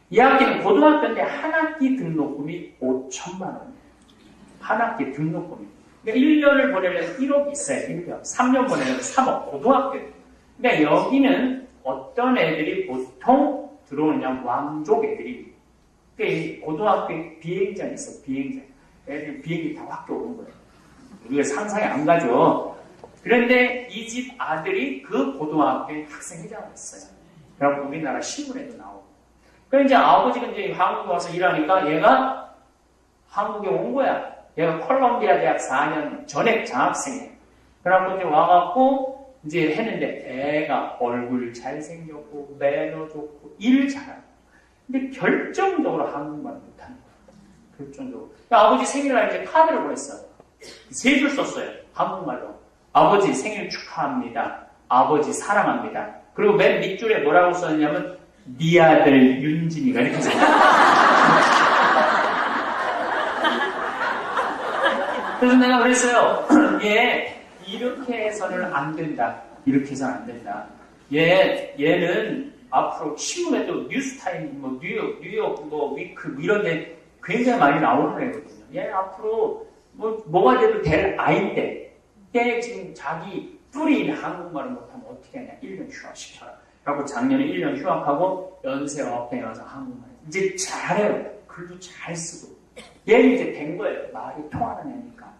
이 학교는 고등학교인데 한 학기 등록금이 5천만 원이에요. 한 학기 등록금이. 그러니까 1년을 보내려면 1억이 있어요. 1년. 3년 보내려면 3억. 고등학교예요. 그러니까 여기는 어떤 애들이 보통 들어오느냐, 왕족 애들이. 그러니까 고등학교에 비행장이 있어, 비행장. 애들 비행기 타고 학교 오는 거예요. 우리가 상상이 안 가죠. 그런데 이 집 아들이 그 고등학교에 학생회장을 했어요. 그래갖고 우리나라 신문에도 나오고. 그러니까 이제 아버지가 이제 한국에 와서 일하니까 얘가 한국에 온 거야. 얘가 콜롬비아 대학 4년 전액 장학생이야. 그래갖고 이제 와갖고 이제 했는데 애가 얼굴 잘생겼고 매너 좋고 일 잘하고 근데 결정적으로 한국말 못하는 거야. 결정적으로. 그러니까 아버지 생일날 이제 카드를 보냈어요. 3줄 썼어요. 한국말로. 아버지 생일 축하합니다. 아버지 사랑합니다. 그리고 맨 밑줄에 뭐라고 썼냐면 네 아들 윤진이가 이렇게 써요. 그래서 내가 그랬어요. 얘 이렇게 해서는 안 된다. 이렇게 해서는 안 된다. 얘는 앞으로 신문에 또 뉴스타임, 뭐 뉴욕 뭐 위크 뭐 이런 데 굉장히 많이 나오는 애거든요. 얘 앞으로 뭐가 돼도 될 아이인데 얘 지금 자기 뿌리인 한국말을 못하면 어떻게 하냐. 1년 휴학시켜라. 그래갖고 작년에 1년 휴학하고 연세어학당에 와서 한국말 이제 잘해요. 글도 잘 쓰고. 얘는 이제 된 거예요. 말이 통하는 애니까.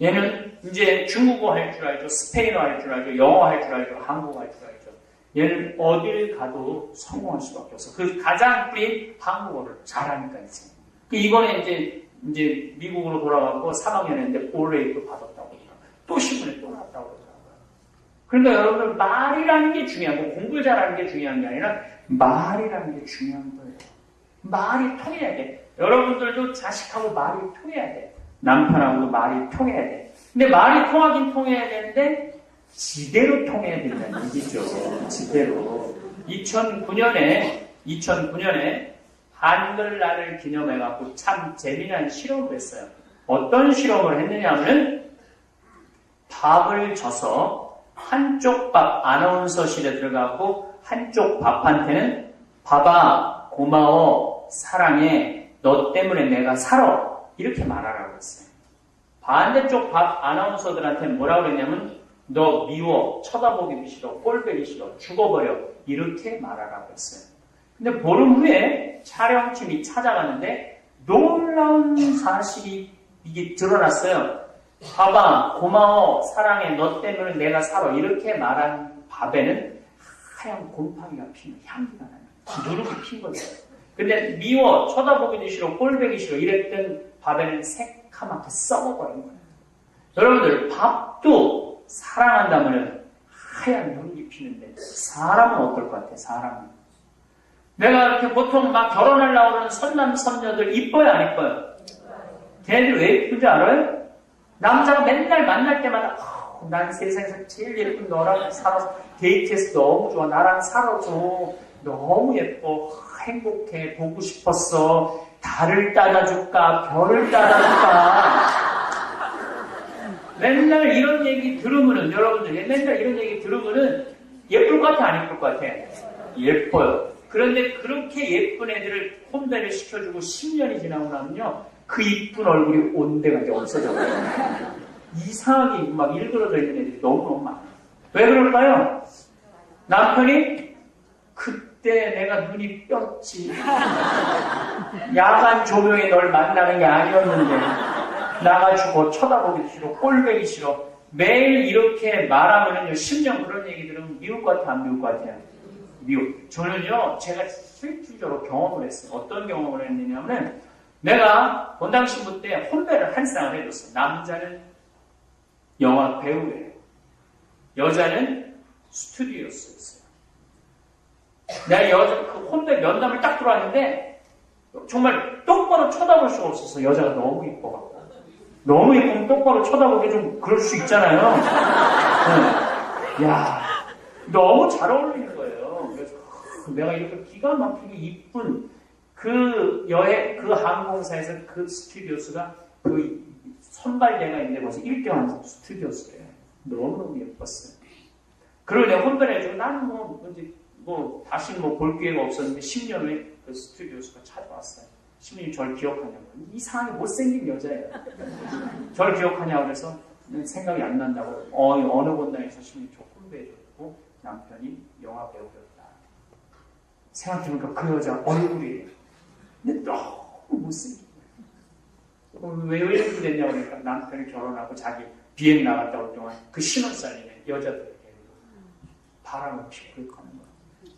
얘는 이제 중국어 할 줄 알죠. 스페인어 할 줄 알죠. 영어 할 줄 알죠. 한국어 할 줄 알죠. 얘는 어딜 가도 성공할 수밖에 없어. 그 가장 뿌린 한국어를 잘하니까 이제. 이번에 이제 미국으로 돌아가고 3학년 했는데 올레이도 받았다고 그러더라고요. 또 신문에 또 났다고 그러더라고요. 그러니까 여러분들 말이라는 게 중요하고 공부 잘하는 게 중요한 게 아니라 말이라는 게 중요한 거예요. 말이 통해야 돼. 여러분들도 자식하고 말이 통해야 돼. 남편하고도 말이 통해야 돼. 근데 말이 통하긴 통해야 되는데 지대로 통해야 된다는 얘기죠. 지대로. 2009년에 한글날을 기념해갖고 참 재미난 실험을 했어요. 어떤 실험을 했느냐 하면 밥을 져서 한쪽 밥 아나운서실에 들어가고 한쪽 밥한테는 밥아 고마워 사랑해 너 때문에 내가 살아 이렇게 말하라고 했어요. 반대쪽 밥 아나운서들한테는 뭐라고 그랬냐면 너 미워 쳐다보기 싫어 꼴보기 싫어 죽어버려 이렇게 말하라고 했어요. 근데 보름 후에 촬영팀이 찾아갔는데 놀라운 사실이 이게 드러났어요. 봐봐 고마워 사랑해 너 때문에 내가 살아 이렇게 말한 밥에는 하얀 곰팡이가 피는 향기가 나요. 누룩이 핀 거죠. 근데 미워 쳐다보기도 싫어 꼴보기 싫어 이랬던 밥에는 새카맣게 썩어버린 거예요. 여러분들 밥도 사랑한다면 하얀 누룩이 피는데 사람은 어떨 것 같아요? 사람은 내가 이렇게 보통 막 결혼하려고 하는 선남 선녀들 이뻐요 안 이뻐요? 걔네들 왜 이쁜지 알아요? 남자가 맨날 만날 때마다 난 세상에서 제일 예쁜 너랑 살아서 데이트해서 너무 좋아 나랑 살아줘 너무 예뻐 행복해 보고 싶었어 달을 따라줄까 별을 따라줄까 맨날 이런 얘기 들으면은 여러분들 맨날 이런 얘기 들으면은 예쁠 것 같아 안 예쁠 것 같아? 예뻐요. 그런데 그렇게 예쁜 애들을 혼배를 시켜주고 10년이 지나고 나면요 그 이쁜 얼굴이 온데가 이제 없어져요. 이상하게 막 일그러져 있는 애들이 너무너무 많아요. 왜 그럴까요? 남편이 그때 내가 눈이 뼈지 야간 조명에 널 만나는 게 아니었는데 나가지고 쳐다보기 싫어 꼴보기 싫어 매일 이렇게 말하면은요 10년 그런 얘기 들으면 미울 것 같아 안 미울 것 같아요? 미워. 저는요 제가 실질적으로 경험을 했어요. 어떤 경험을 했느냐면 내가 본당 신부 때 혼배를 한 쌍을 해줬어요. 남자는 영화 배우예요. 여자는 스튜디오스였어요. 내가 그 혼배 면담을 딱 들어왔는데 정말 똑바로 쳐다볼 수가 없었어. 여자가 너무 이뻐갖고. 너무 예쁘면 똑바로 쳐다보기 좀 그럴 수 있잖아요. 네. 야, 너무 잘 어울리는 거예요. 그래서 내가 이렇게 기가 막히게 이쁜 그 항공사에서 그 스튜디오스가 그 선발대가 있는데 벌써 1등한 스튜디오스래요. 너무너무 예뻤어요. 그리고 내가 혼배를 해주고 나는 다시 볼 기회가 없었는데 10년 후에 그 스튜디오스가 찾아왔어요. 신부님 절 기억하냐고. 이상하게 못생긴 여자예요. 절 기억하냐고 그래서 생각이 안 난다고. 어느 본당에서 신부님 저 혼배해줬고 남편이 영화 배우였다. 생각해보니까 그 여자 얼굴이 근데 너무 못생긴 거예요. 왜 이렇게 됐냐고 그러니까 남편이 결혼하고 자기 비행 나갔다 올 동안 그 신혼살림에 여자들에게 바람을 피고 가는 거예요.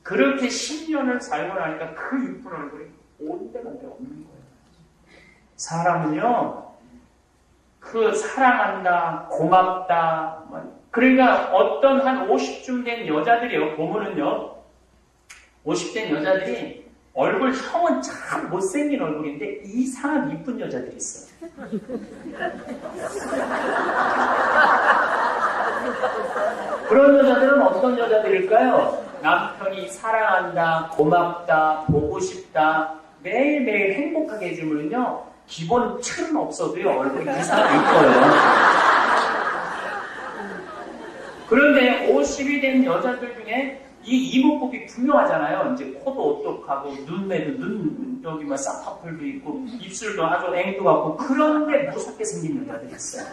그렇게 10년을 살고 나니까 그 이쁜 얼굴이 온데간데 없는 거예요. 사람은요, 그 사랑한다, 고맙다, 그러니까 어떤 한 50쯤 된 여자들이요, 보면은요, 50된 여자들이 형은 참 못생긴 얼굴인데 이상한 이쁜 여자들이 있어요. 그런 여자들은 어떤 여자들일까요? 남편이 사랑한다, 고맙다, 보고 싶다, 매일매일 행복하게 해주면요, 기본 틀은 없어도요, 얼굴이 이상하게 이뻐요. 그런데 50이 된 여자들 중에 이 이목구비 분명하잖아요. 이제 코도 오똑하고, 눈매도 여기 쌍꺼풀도 있고, 입술도 아주 앵두 같고, 그런데 무섭게 생긴 여자들이 있어요.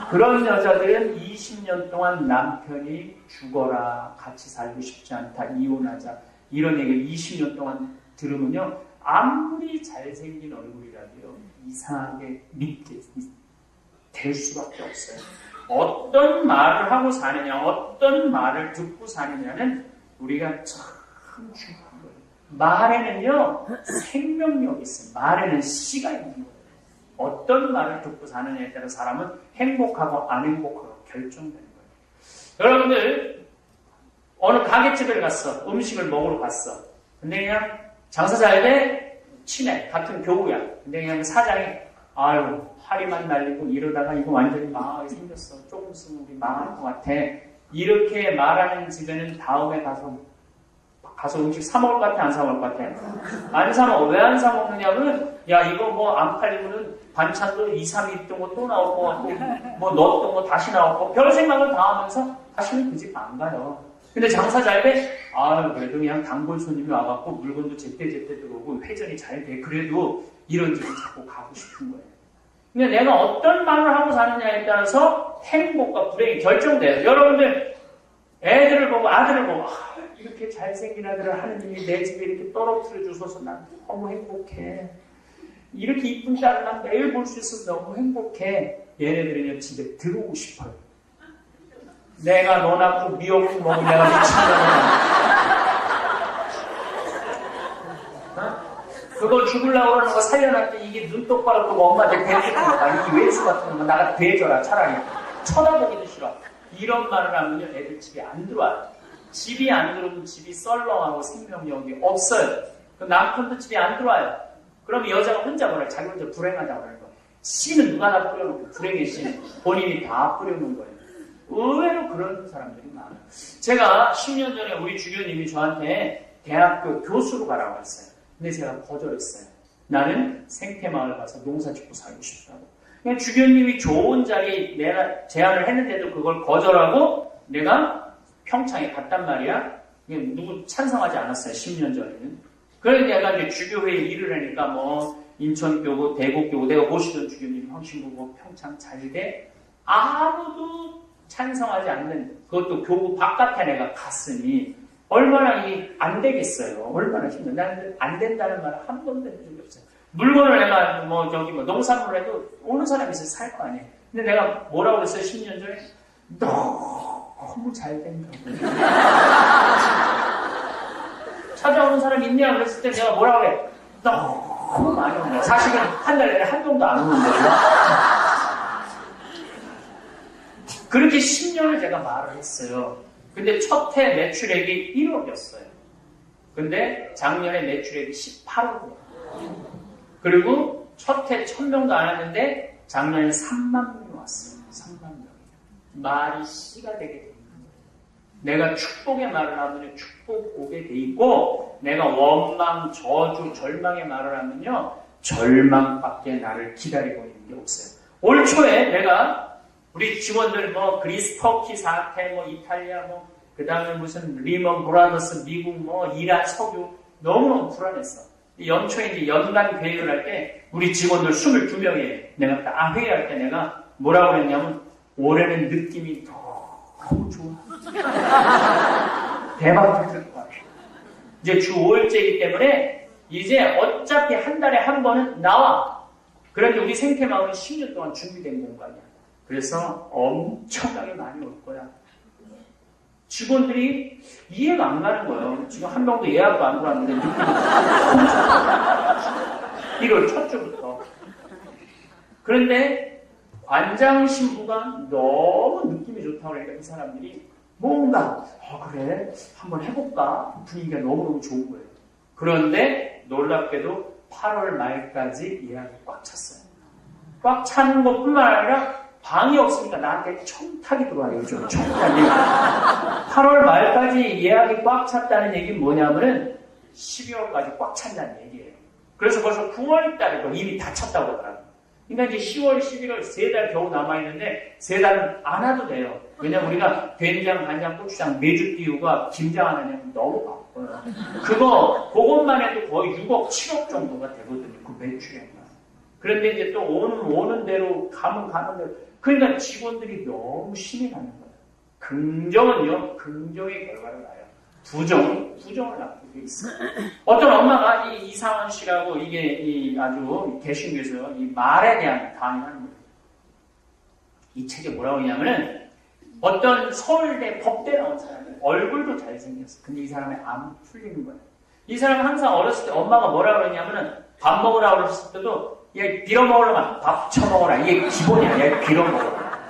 그런 여자들은 20년 동안 남편이 죽어라, 같이 살고 싶지 않다, 이혼하자, 이런 얘기를 20년 동안 들으면요, 아무리 잘생긴 얼굴이라도요, 이상하게 믿게 될 수밖에 없어요. 어떤 말을 하고 사느냐, 어떤 말을 듣고 사느냐는 우리가 참 중요한 거예요. 말에는요, 생명력이 있어요. 말에는 씨가 있는 거예요. 어떤 말을 듣고 사느냐에 따라 사람은 행복하고 안 행복하고 결정되는 거예요. 여러분들, 어느 가게집을 갔어. 음식을 먹으러 갔어. 근데 그냥 장사 잘 돼? 친해. 같은 교우야. 근데 그냥 사장이 아유 파리만 날리고 이러다가 이거 완전히 망하게 생겼어. 조금 있으면 우리 망할 것 같아. 이렇게 말하는 집에는 다음에 가서 음식 사 먹을 것 같아? 안 사 먹을 것 같아? 안 사 먹어. 왜 안 사 먹느냐면 야 이거 뭐 안 팔리면은 반찬도 2, 3일 있던 거 또 나올 것 같고 뭐 넣었던 거 다시 나올 거 별 생각을 다 하면서 다시는 그 집 안 가요. 근데 장사 잘 돼? 아 그래도 그냥 단골 손님이 와갖고 물건도 제때제때 들어오고 회전이 잘 돼. 그래도 이런 집을 자꾸 가고 싶은 거예요. 근데 내가 어떤 말을 하고 사느냐에 따라서 행복과 불행이 결정돼요. 여러분들 애들을 보고 아들을 보고 이렇게 잘생긴 아들을 하느님이 내 집에 이렇게 떨어뜨려 주셔서 난 너무 행복해. 이렇게 이쁜 딸을 난 매일 볼 수 있어서 너무 행복해. 얘네들은 집에 들어오고 싶어요. 내가 너 낳고 미역국 먹은 내가 미친년이야. 그거 죽으려고 그러는 거 살려놨더니 이게 눈 똑바로 뜨고 엄마한테 대주니까 이 외수 같은 거 나가 대줘라 차라리. 쳐다보기도 싫어. 이런 말을 하면요 애들 집에 안 들어와요. 집이 안 들어오면 집이 썰렁하고 생명력이 없어요. 그 남편도 집에 안 들어와요. 그럼 여자가 혼자 뭐라 자기 혼자 불행하다고 그러는 거예요. 씨는 누가 다 뿌려놓고 불행의 씨는 본인이 다 뿌려놓은 거예요. 의외로 그런 사람들이 많아요. 제가 10년 전에 우리 주교님이 저한테 대학교 교수로 가라고 했어요. 근데 제가 거절했어요. 나는 생태마을 가서 농사 짓고 살고 싶다고. 그냥 주교님이 좋은 자리 내가 제안을 했는데도 그걸 거절하고 내가 평창에 갔단 말이야. 누구 찬성하지 않았어요. 10년 전에는. 그래서 내가 이제 주교회에 일을 하니까 뭐 인천교구, 대구교구 내가 모시던 주교님 황신구고 평창 잘돼 아무도 찬성하지 않는 그것도 교구 바깥에 내가 갔으니 얼마나 안 되겠어요. 얼마나 힘들어. 나는 안 된다는 말을 한 번도 해본 적이 없어요. 물건을 내가 농산물을 해도 오는 사람이 있어서 살 거 아니에요. 근데 내가 뭐라고 그랬어요? 10년 전에 너무 잘 된다고. 찾아오는 사람 있냐 그랬을 때 내가 뭐라고 그래? 너무 많이 온다. 사실은 한 달 내내 한 명도 안 오는 거예요. 그렇게 10년을 제가 말을 했어요. 근데 첫 해 매출액이 1억이었어요. 근데 작년에 매출액이 18억이에요. 그리고 첫 해 1000명도 안 왔는데 작년에 3만 명이 왔어요. 3만 명이. 말이 씨가 되게 돼 있는 거예요. 내가 축복의 말을 하면 축복 오게 돼 있고 내가 원망, 저주, 절망의 말을 하면요 절망밖에 나를 기다리고 있는 게 없어요. 올 초에 내가 우리 직원들 그리스 터키 사태 이탈리아 그 다음에 무슨 리먼 브라더스 미국 이란 석유 너무너무 불안했어. 연초에 이제 연간 회의를 할 때 우리 직원들 22명이 내가 딱 회의할 때 내가 뭐라고 그랬냐면 올해는 느낌이 너무 좋아. 대박 터질 것 같아. 이제 주 5일째이기 때문에 이제 어차피 한 달에 한 번은 나와. 그런데 우리 생태마을은 10년 동안 준비된 공간이야. 그래서 엄청나게 많이 올 거야. 직원들이 이해가 안 가는 거예요. 지금 한 명도 예약도 안 들어왔는데 느낌이 1월 첫 주부터. 그런데 관장 신부가 너무 느낌이 좋다고 그러니까 이 사람들이 뭔가 그래 한번 해볼까 분위기가 너무너무 좋은 거예요. 그런데 놀랍게도 8월 말까지 예약이 꽉 찼어요. 꽉 차는 것뿐만 아니라 방이 없으니까 나한테 청탁이 들어와요. 요즘 청탁이. 8월 말까지 예약이 꽉 찼다는 얘기는 뭐냐면은 12월까지 꽉 찬다는 얘기예요. 그래서 벌써 9월 달에도 이미 다 찼다고 하더라고요. 그러니까 이제 10월, 11월 3달 겨우 남아있는데 3달은 안 와도 돼요. 왜냐면 우리가 된장, 간장, 고추장 매주 띄우가 김장 하느냐면 너무 바빠요. 그것만 해도 거의 6억, 7억 정도가 되거든요. 그 매출액만. 그런데 이제 또 오는 대로 가면 대로 그러니까 직원들이 너무 심히 가는 거예요. 긍정은요, 긍정의 결과를 낳아요. 부정을 낳게 돼 있어요. 어떤 엄마가 이 이상원 씨라고 이게 아주 개신교에서 이 말에 대한 강의하는 거예요. 이 책에 뭐라고 하냐면은 어떤 서울대 법대 나온 사람이 얼굴도 잘생겼어. 근데 이 사람이 안 풀리는 거예요. 이 사람은 항상 어렸을 때 엄마가 뭐라고 그러냐면은 밥 먹으라고 그랬을 때도 얘 빌어먹으려면 밥 쳐먹어라. 이게 기본이야. 얘 빌어먹어라.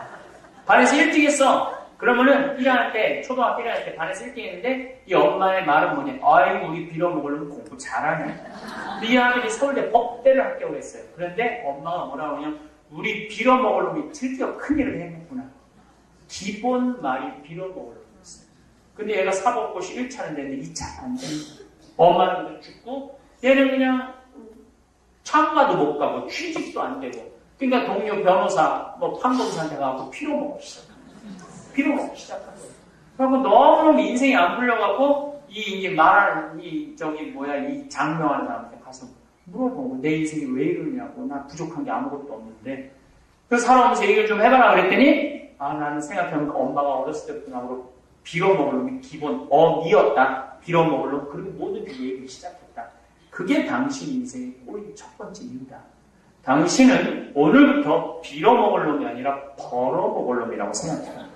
반에서 1등 했어. 그러면은 1학년 때, 초등학교 1학년 때 반에서 1등 했는데 이 엄마의 말은 뭐냐? 아이고 우리 빌어먹으려면 공부 잘하네. 근데 이 아들이 서울대 법대를 합격을 했어요. 그런데 엄마가 뭐라고 하냐면 우리 빌어먹으려면 드디어 큰일을 해냈구나. 기본 말이 빌어먹으려면 했어요. 근데 얘가 사법고시 1차는 됐는데 2차는 안 됩니다. 엄마는 죽고 얘는 그냥 창가도 못 가고 취직도 안 되고 그러니까 동료 변호사, 판검사한테 가고 빌어먹기 시작한 거예요. 그리고 너무 인생이 안 풀려갖고 이제 말하는 이 장명하는 사람한테 가서 물어보고 내 인생이 왜 이러냐고 나 부족한 게 아무것도 없는데 그래서 살아오면서 얘기를 좀 해봐라 그랬더니 나는 생각해보니까 엄마가 어렸을 때부터 나보고 빌어먹으려면 기본 어미였다. 빌어먹으려면 그리고 뭐든지 얘기를 시작했다. 그게 당신 인생의 꼬리 첫 번째 이유다. 당신은 오늘부터 빌어먹을 놈이 아니라 벌어먹을 놈이라고 생각해요.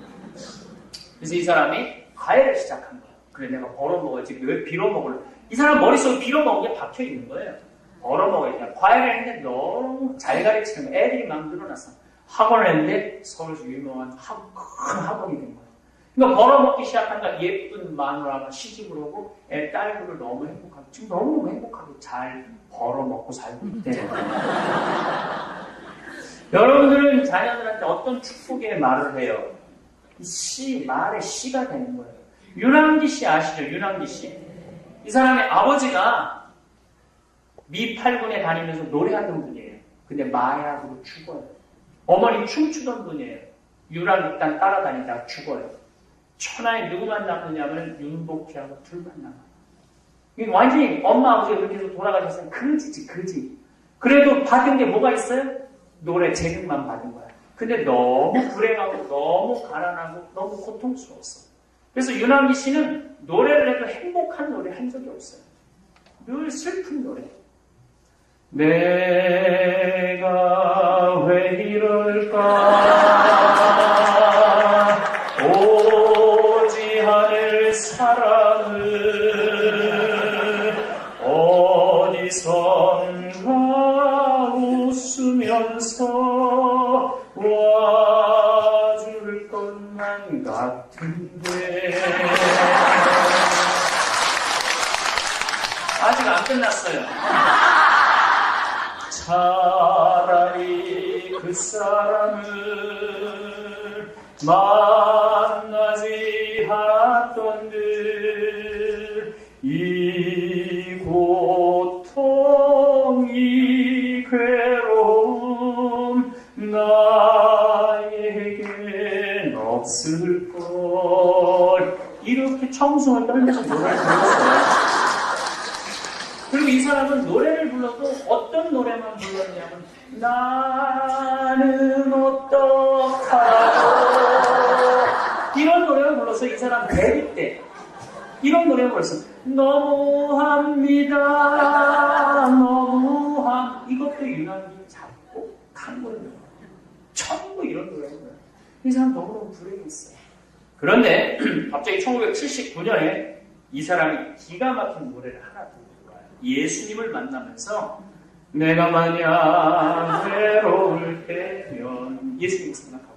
그래서 이 사람이 과외를 시작한 거예요. 그래 내가 벌어먹어야지 왜 빌어먹을 이 사람 머릿속에 빌어먹은 게 박혀있는 거예요. 벌어먹어야지. 과외를 했는데 너무 잘 가르치는 거예요. 애들이 막 늘어났어. 학원을 했는데 서울에서 유명한 큰 학원이 된 거예요. 그러니까 벌어먹기 시작한다. 예쁜 마누라가 시집을 오고 애 딸들을 너무 행복하고 지금 너무 행복하게 잘 벌어먹고 살고 있대요. 여러분들은 자녀들한테 어떤 축복의 말을 해요? 말의 시가 되는 거예요. 윤항기 씨 아시죠? 윤항기 씨. 이 사람의 아버지가 미 8군에 다니면서 노래하던 분이에요. 근데 마약으로 죽어요. 어머니 춤추던 분이에요. 유랑 일단 따라다니다가 죽어요. 천하에 누구만 남느냐면 윤복희하고 둘만 남아요. 완전히 엄마 아버지가 그렇게 해서 돌아가셨으면 그지. 그래도 받은 게 뭐가 있어요? 노래 재능만 받은 거야. 근데 너무 불행하고 너무 가난하고 너무 고통스러웠어. 그래서 윤항기 씨는 노래를 해도 행복한 노래 한 적이 없어요. 늘 슬픈 노래. 내가 왜 이럴까 오지 않을 사랑을 어디선가 웃으면서 와줄 것만 같은데 아직 안 끝났어요. 차라리 그 사람을 만나지 않았던들 이 고통 이 괴로움 나에겐 없을걸 이렇게 청승을 떨면서 노래를 불렀어요. 그리고 이 사람은 노래를 불러도 어떤 노래만 불렀냐면 나는 어떡하라고 이런 노래를 불러서 이 사람 데뷔 때 이런 노래를 불렀어. 너무합니다. 이것도 윤항기 작곡한 거예요. 전부 이런 노래인 거예요. 이 사람 너무너무 불행했어요. 그런데 갑자기 1979년에 이 사람이 기가 막힌 노래를 하나 부르는 거예요. 예수님을 만나면서 내가 만약 외로울 때면 예수님 생각하고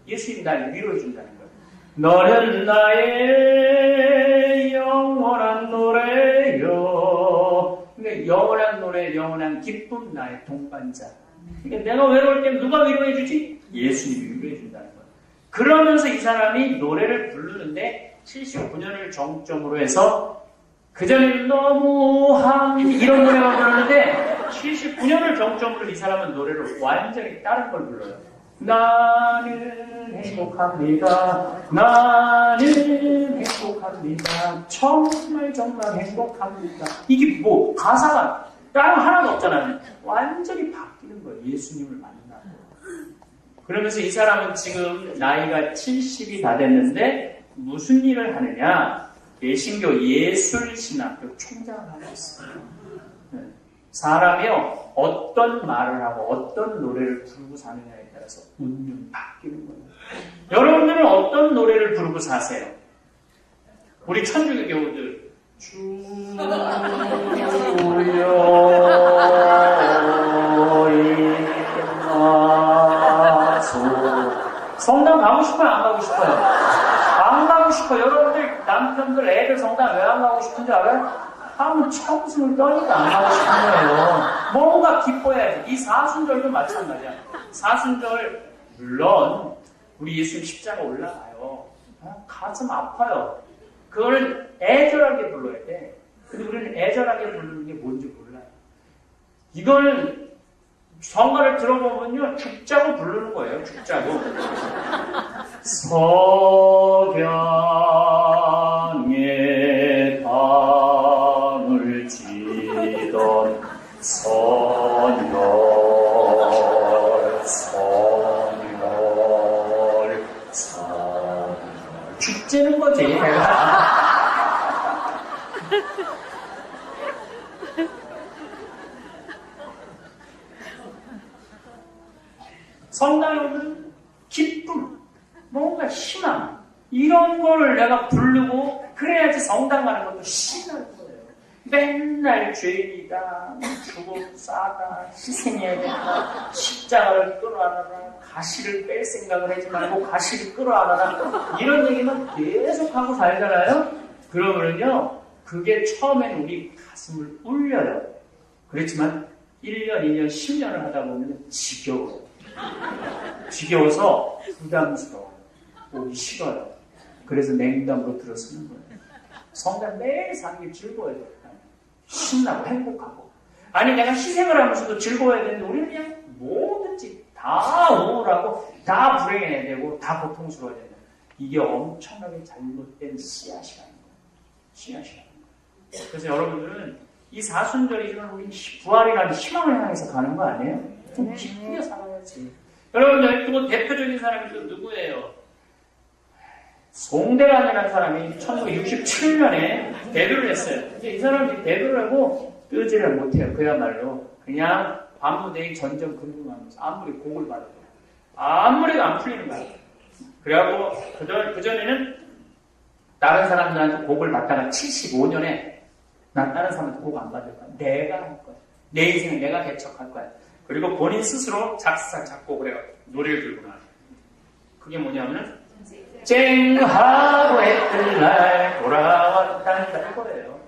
예수님이 날 위로해 준다는 거예요. 너는 나의 영원한 노래요. 그러니까 영원한 노래, 영원한 기쁨 나의 동반자. 그러니까 내가 외로울 때 누가 위로해 주지? 예수님이 위로해 준다는 거예요. 그러면서 이 사람이 노래를 부르는데 79년을 정점으로 해서 그전에는 너무함 이런 노래만 불렀는데 79년을 정점으로 이 사람은 노래를 완전히 다른 걸 불러요. 나는 행복합니다. 나는 행복합니다. 정말 행복합니다. 이게 뭐 가사가 다른 하나도 없잖아요. 완전히 바뀌는 거예요. 예수님을 만나고. 그러면서 이 사람은 지금 나이가 70이 다 됐는데 무슨 일을 하느냐? 개신교 예술신학교 총장을 하고 있어요. 사람이요 어떤 말을 하고 어떤 노래를 부르고 사느냐에 따라서 운명이 바뀌는 거예요. 여러분들은 어떤 노래를 부르고 사세요? 우리 천주교 교우들 주여 임하소 성당 가고 싶어요? 안 가고 싶어요? 싶어. 여러분들 남편들 애들 성당 왜 안 가고 싶은지 알아요? 하면 청승을 떠니까 안 가고 싶은 거예요. 뭔가 기뻐야지. 이 사순절도 마찬가지야. 사순절 물론 우리 예수님 십자가 올라가요. 가슴 아파요. 그거는 애절하게 불러야 돼. 근데 우리는 애절하게 부르는 게 뭔지 몰라요. 이거는 성가를 들어보면요, 죽자고 부르는 거예요. 죽자고. 석양의 방을 지던 선열 죽지는 거지. 성당에 오면 기쁨, 뭔가 희망, 이런 걸 내가 부르고 그래야지 성당 가는 것도 신날 거예요. 맨날 죄이다, 죽음 싸다, 희생해야 된다, 십자가를 끌어안아라, 가시를 뺄 생각을 하지 말고 가시를 끌어안아라, 이런 얘기만 계속 하고 살잖아요. 그러면요, 그게 처음엔 우리 가슴을 울려요. 그렇지만 1년, 2년, 10년을 하다 보면 지겨워요. 지겨워서 부담스러워요. 오기 싫어요. 그래서 냉담으로 들어서는 거예요. 성당 매일 사는 게 즐거워야 돼요. 신나고 행복하고. 아니 내가 희생을 하면서도 즐거워야 되는데 우리는 그냥 뭐든지 다 우울하고 다 불행해야 되고 다 고통스러워야 된다. 이게 엄청나게 잘못된 씨앗이라는 거예요. 씨앗이라는 거예요. 그래서 여러분들은 이 사순절이지만 우리 부활이라는 희망을 향해서 가는 거 아니에요? 좀 기쁘게 살아야지. 여러분들 그 대표적인 사람이 또 누구예요? 송대관이라는 사람이 1967년에 데뷔를 했어요. 이제 이 사람이 데뷔를 하고 뜨지를 못해요. 그야말로 그냥 밤무대에 전전 근무하면서 아무리 곡을 받아도 아무리 안 풀리는 거예요. 그래갖고 그전에는 다른 사람들한테 곡을 받다가 75년에 난 다른 사람한테 곡 안 받을 거야. 내가 할 거야. 내 인생을 내가 개척할 거야. 그리고 본인 스스로 작사, 작곡을 해요. 노래를 들고 나와요. 그게 뭐냐면 쨍하고 했던 날 돌아왔다는 거예요.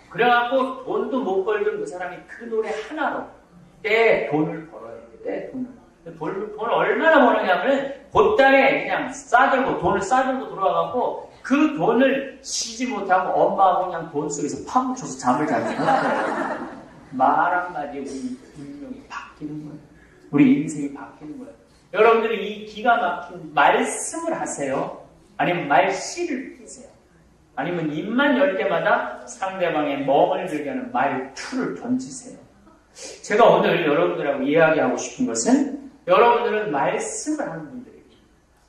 그래갖고 돈도 못 벌던 그 사람이 그 노래 하나로 때 돈을 벌어야 돼. 돈을 얼마나 버느냐면 보따리에 그냥 싸들고 돈을 싸들고 들어와갖고 그 돈을 쉬지 못하고 엄마하고 그냥 돈 속에서 파묻혀서 잠을 자는 거예요. 말 한마디에 우리 운명이 바뀌는 거예요. 우리 인생이 바뀌는 거예요. 여러분들이 이 기가 막힌 말씀을 하세요. 아니면 말씨를 피세요. 아니면 입만 열 때마다 상대방의 멍을 들게 하는 말투를 던지세요. 제가 오늘 여러분들하고 이야기하고 싶은 것은 여러분들은 말씀을 하는 분들에게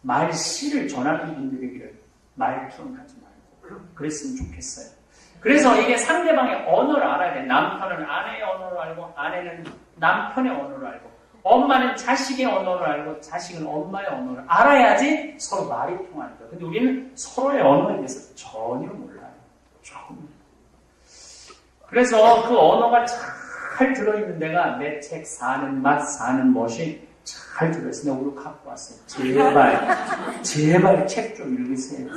말씨를 전하는 분들에게 말투는 하지 말고 그랬으면 좋겠어요. 그래서 이게 상대방의 언어를 알아야 돼. 남편은 아내의 언어를 알고 아내는 남편의 언어를 알고 엄마는 자식의 언어를 알고 자식은 엄마의 언어를 알아야지 서로 말이 통하는 거예요. 근데 우리는 서로의 언어에 대해서 전혀 몰라요. 전혀. 그래서 그 언어가 잘 들어있는 데가 내 책 사는 맛 사는 멋이 잘 들어있어요. 내가 오늘 갖고 왔어요. 제발 책 좀 읽으세요.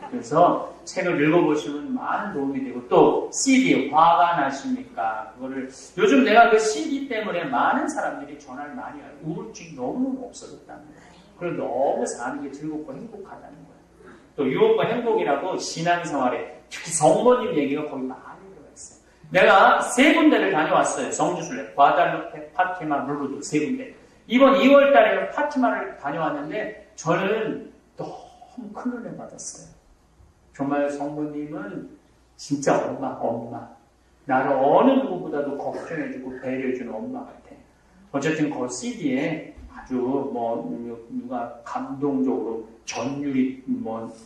그래서 책을 읽어보시면 많은 도움이 되고 또 CD 화가 나십니까? 그거를 요즘 내가 그 CD 때문에 많은 사람들이 전화를 많이 하고 우울증이 너무 없어졌다는 거예요. 그리고 너무 사는 게 즐겁고 행복하다는 거예요. 또 유혹과 행복이라고 신앙생활에 특히 성모님 얘기가 거기 많이 들어가 있어요. 내가 3군데를 다녀왔어요. 성주순례, 과달루페, 파티마, 루르드 3군데. 이번 2월 달에는 파티마를 다녀왔는데 저는 너무 큰 은혜 받았어요. 정말 성모님은 진짜 엄마. 나를 어느 누구보다도 걱정해주고 배려해주는 엄마 같아. 어쨌든 그 CD에 아주 누가 감동적으로 전율이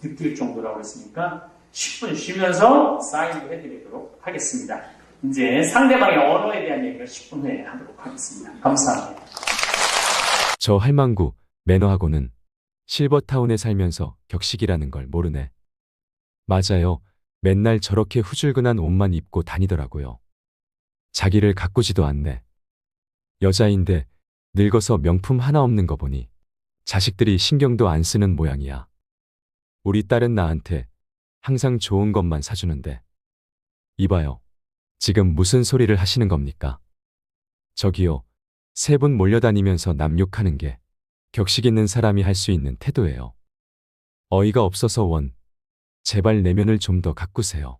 느낄 정도라고 했으니까 10분 쉬면서 사인을 해드리도록 하겠습니다. 이제 상대방의 언어에 대한 얘기를 10분 후에 하도록 하겠습니다. 감사합니다. 저 할망구 매너하고는 실버타운에 살면서 격식이라는 걸 모르네. 맞아요. 맨날 저렇게 후줄근한 옷만 입고 다니더라고요. 자기를 가꾸지도 않네. 여자인데 늙어서 명품 하나 없는 거 보니 자식들이 신경도 안 쓰는 모양이야. 우리 딸은 나한테 항상 좋은 것만 사주는데. 이봐요. 지금 무슨 소리를 하시는 겁니까? 저기요. 세 분 몰려다니면서 남 욕하는 게 격식 있는 사람이 할 수 있는 태도예요. 어이가 없어서 제발 내면을 좀 더 가꾸세요.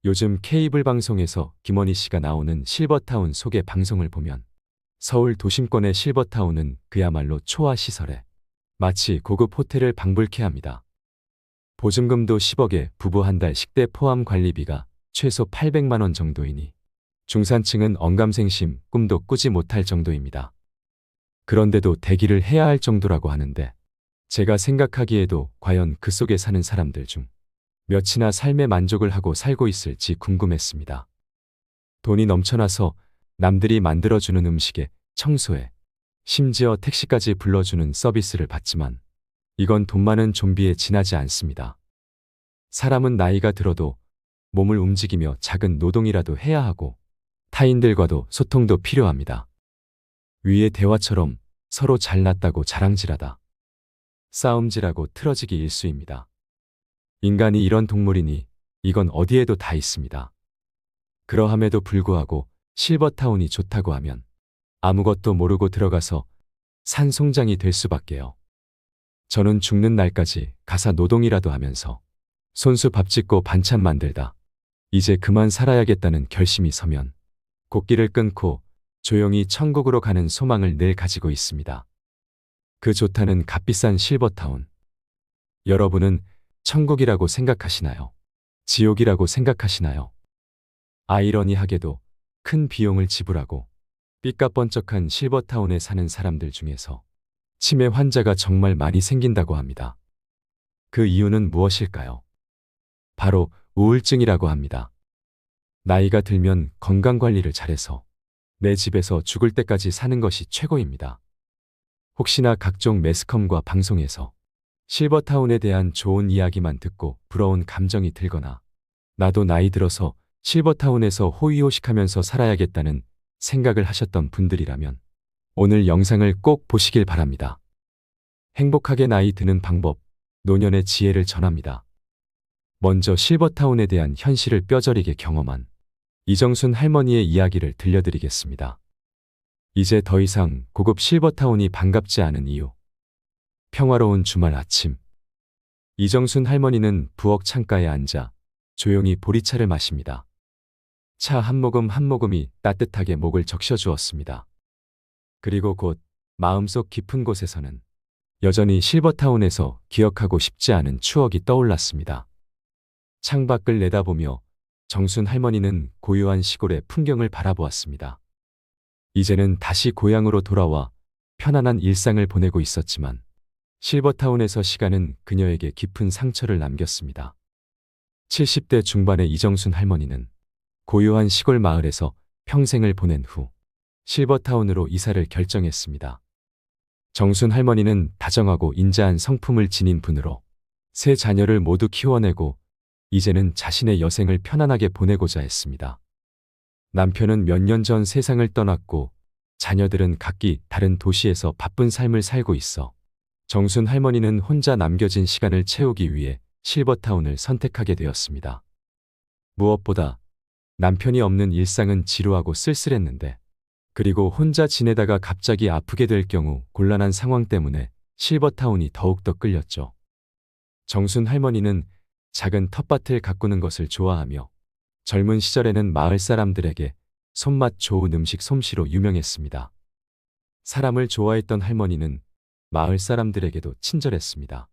요즘 케이블 방송에서 김원희 씨가 나오는 실버타운 소개 방송을 보면 서울 도심권의 실버타운은 그야말로 초화 시설에 마치 고급 호텔을 방불케 합니다. 보증금도 10억에 부부 한 달 식대 포함 관리비가 최소 800만 원 정도이니 중산층은 언감생심 꿈도 꾸지 못할 정도입니다. 그런데도 대기를 해야 할 정도라고 하는데 제가 생각하기에도 과연 그 속에 사는 사람들 중 몇이나 삶의 만족을 하고 살고 있을지 궁금했습니다. 돈이 넘쳐나서 남들이 만들어주는 음식에 청소에 심지어 택시까지 불러주는 서비스를 받지만 이건 돈 많은 좀비에 지나지 않습니다. 사람은 나이가 들어도 몸을 움직이며 작은 노동이라도 해야 하고 타인들과도 소통도 필요합니다. 위의 대화처럼 서로 잘났다고 자랑질하다 싸움질하고 틀어지기 일쑤입니다. 인간이 이런 동물이니 이건 어디에도 다 있습니다. 그러함에도 불구하고 실버타운이 좋다고 하면 아무것도 모르고 들어가서 산송장이 될 수밖에요. 저는 죽는 날까지 가사 노동이라도 하면서 손수 밥 짓고 반찬 만들다 이제 그만 살아야겠다는 결심이 서면 곡기를 끊고 조용히 천국으로 가는 소망을 늘 가지고 있습니다. 그 좋다는 값비싼 실버타운. 여러분은 천국이라고 생각하시나요? 지옥이라고 생각하시나요? 아이러니하게도 큰 비용을 지불하고 삐까뻔쩍한 실버타운에 사는 사람들 중에서 치매 환자가 정말 많이 생긴다고 합니다. 그 이유는 무엇일까요? 바로 우울증이라고 합니다. 나이가 들면 건강관리를 잘해서 내 집에서 죽을 때까지 사는 것이 최고입니다. 혹시나 각종 매스컴과 방송에서 실버타운에 대한 좋은 이야기만 듣고 부러운 감정이 들거나 나도 나이 들어서 실버타운에서 호의호식하면서 살아야겠다는 생각을 하셨던 분들이라면 오늘 영상을 꼭 보시길 바랍니다. 행복하게 나이 드는 방법, 노년의 지혜를 전합니다. 먼저 실버타운에 대한 현실을 뼈저리게 경험한 이정순 할머니의 이야기를 들려드리겠습니다. 이제 더 이상 고급 실버타운이 반갑지 않은 이유. 평화로운 주말 아침. 이정순 할머니는 부엌 창가에 앉아 조용히 보리차를 마십니다. 차 한 모금 한 모금이 따뜻하게 목을 적셔주었습니다. 그리고 곧 마음속 깊은 곳에서는 여전히 실버타운에서 기억하고 싶지 않은 추억이 떠올랐습니다. 창밖을 내다보며 정순 할머니는 고요한 시골의 풍경을 바라보았습니다. 이제는 다시 고향으로 돌아와 편안한 일상을 보내고 있었지만 실버타운에서 시간은 그녀에게 깊은 상처를 남겼습니다. 70대 중반의 이정순 할머니는 고요한 시골 마을에서 평생을 보낸 후 실버타운으로 이사를 결정했습니다. 정순 할머니는 다정하고 인자한 성품을 지닌 분으로 세 자녀를 모두 키워내고 이제는 자신의 여생을 편안하게 보내고자 했습니다. 남편은 몇 년 전 세상을 떠났고 자녀들은 각기 다른 도시에서 바쁜 삶을 살고 있어 정순 할머니는 혼자 남겨진 시간을 채우기 위해 실버타운을 선택하게 되었습니다. 무엇보다 남편이 없는 일상은 지루하고 쓸쓸했는데 그리고 혼자 지내다가 갑자기 아프게 될 경우 곤란한 상황 때문에 실버타운이 더욱더 끌렸죠. 정순 할머니는 작은 텃밭을 가꾸는 것을 좋아하며 젊은 시절에는 마을 사람들에게 손맛 좋은 음식 솜씨로 유명했습니다. 사람을 좋아했던 할머니는 마을 사람들에게도 친절했습니다.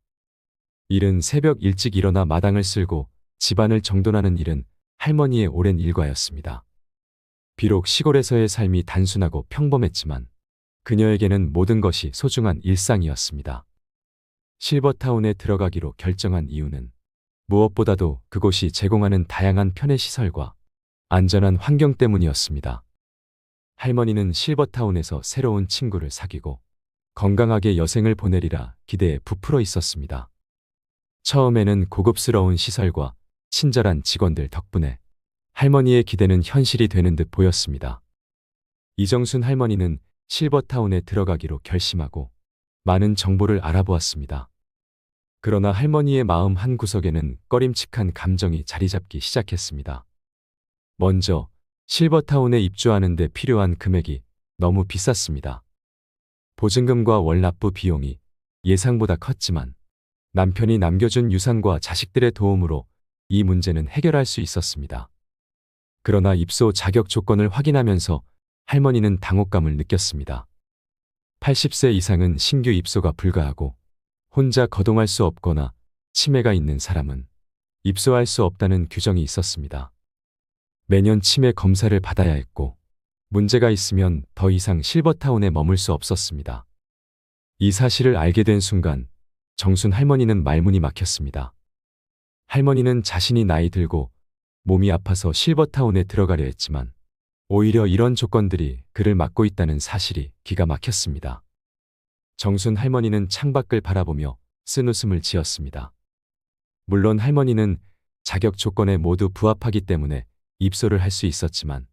이른 새벽 일찍 일어나 마당을 쓸고 집안을 정돈하는 일은 할머니의 오랜 일과였습니다. 비록 시골에서의 삶이 단순하고 평범했지만 그녀에게는 모든 것이 소중한 일상이었습니다. 실버타운에 들어가기로 결정한 이유는 무엇보다도 그곳이 제공하는 다양한 편의시설과 안전한 환경 때문이었습니다. 할머니는 실버타운에서 새로운 친구를 사귀고 건강하게 여생을 보내리라 기대에 부풀어 있었습니다. 처음에는 고급스러운 시설과 친절한 직원들 덕분에 할머니의 기대는 현실이 되는 듯 보였습니다. 이정순 할머니는 실버타운에 들어가기로 결심하고 많은 정보를 알아보았습니다. 그러나 할머니의 마음 한구석에는 꺼림칙한 감정이 자리 잡기 시작했습니다. 먼저 실버타운에 입주하는 데 필요한 금액이 너무 비쌌습니다. 보증금과 월 납부 비용이 예상보다 컸지만 남편이 남겨준 유산과 자식들의 도움으로 이 문제는 해결할 수 있었습니다. 그러나 입소 자격 조건을 확인하면서 할머니는 당혹감을 느꼈습니다. 80세 이상은 신규 입소가 불가하고 혼자 거동할 수 없거나 치매가 있는 사람은 입소할 수 없다는 규정이 있었습니다. 매년 치매 검사를 받아야 했고 문제가 있으면 더 이상 실버타운에 머물 수 없었습니다. 이 사실을 알게 된 순간 정순 할머니는 말문이 막혔습니다. 할머니는 자신이 나이 들고 몸이 아파서 실버타운에 들어가려 했지만 오히려 이런 조건들이 그를 막고 있다는 사실이 기가 막혔습니다. 정순 할머니는 창밖을 바라보며 쓴웃음을 지었습니다. 물론 할머니는 자격 조건에 모두 부합하기 때문에 입소를 할 수 있었지만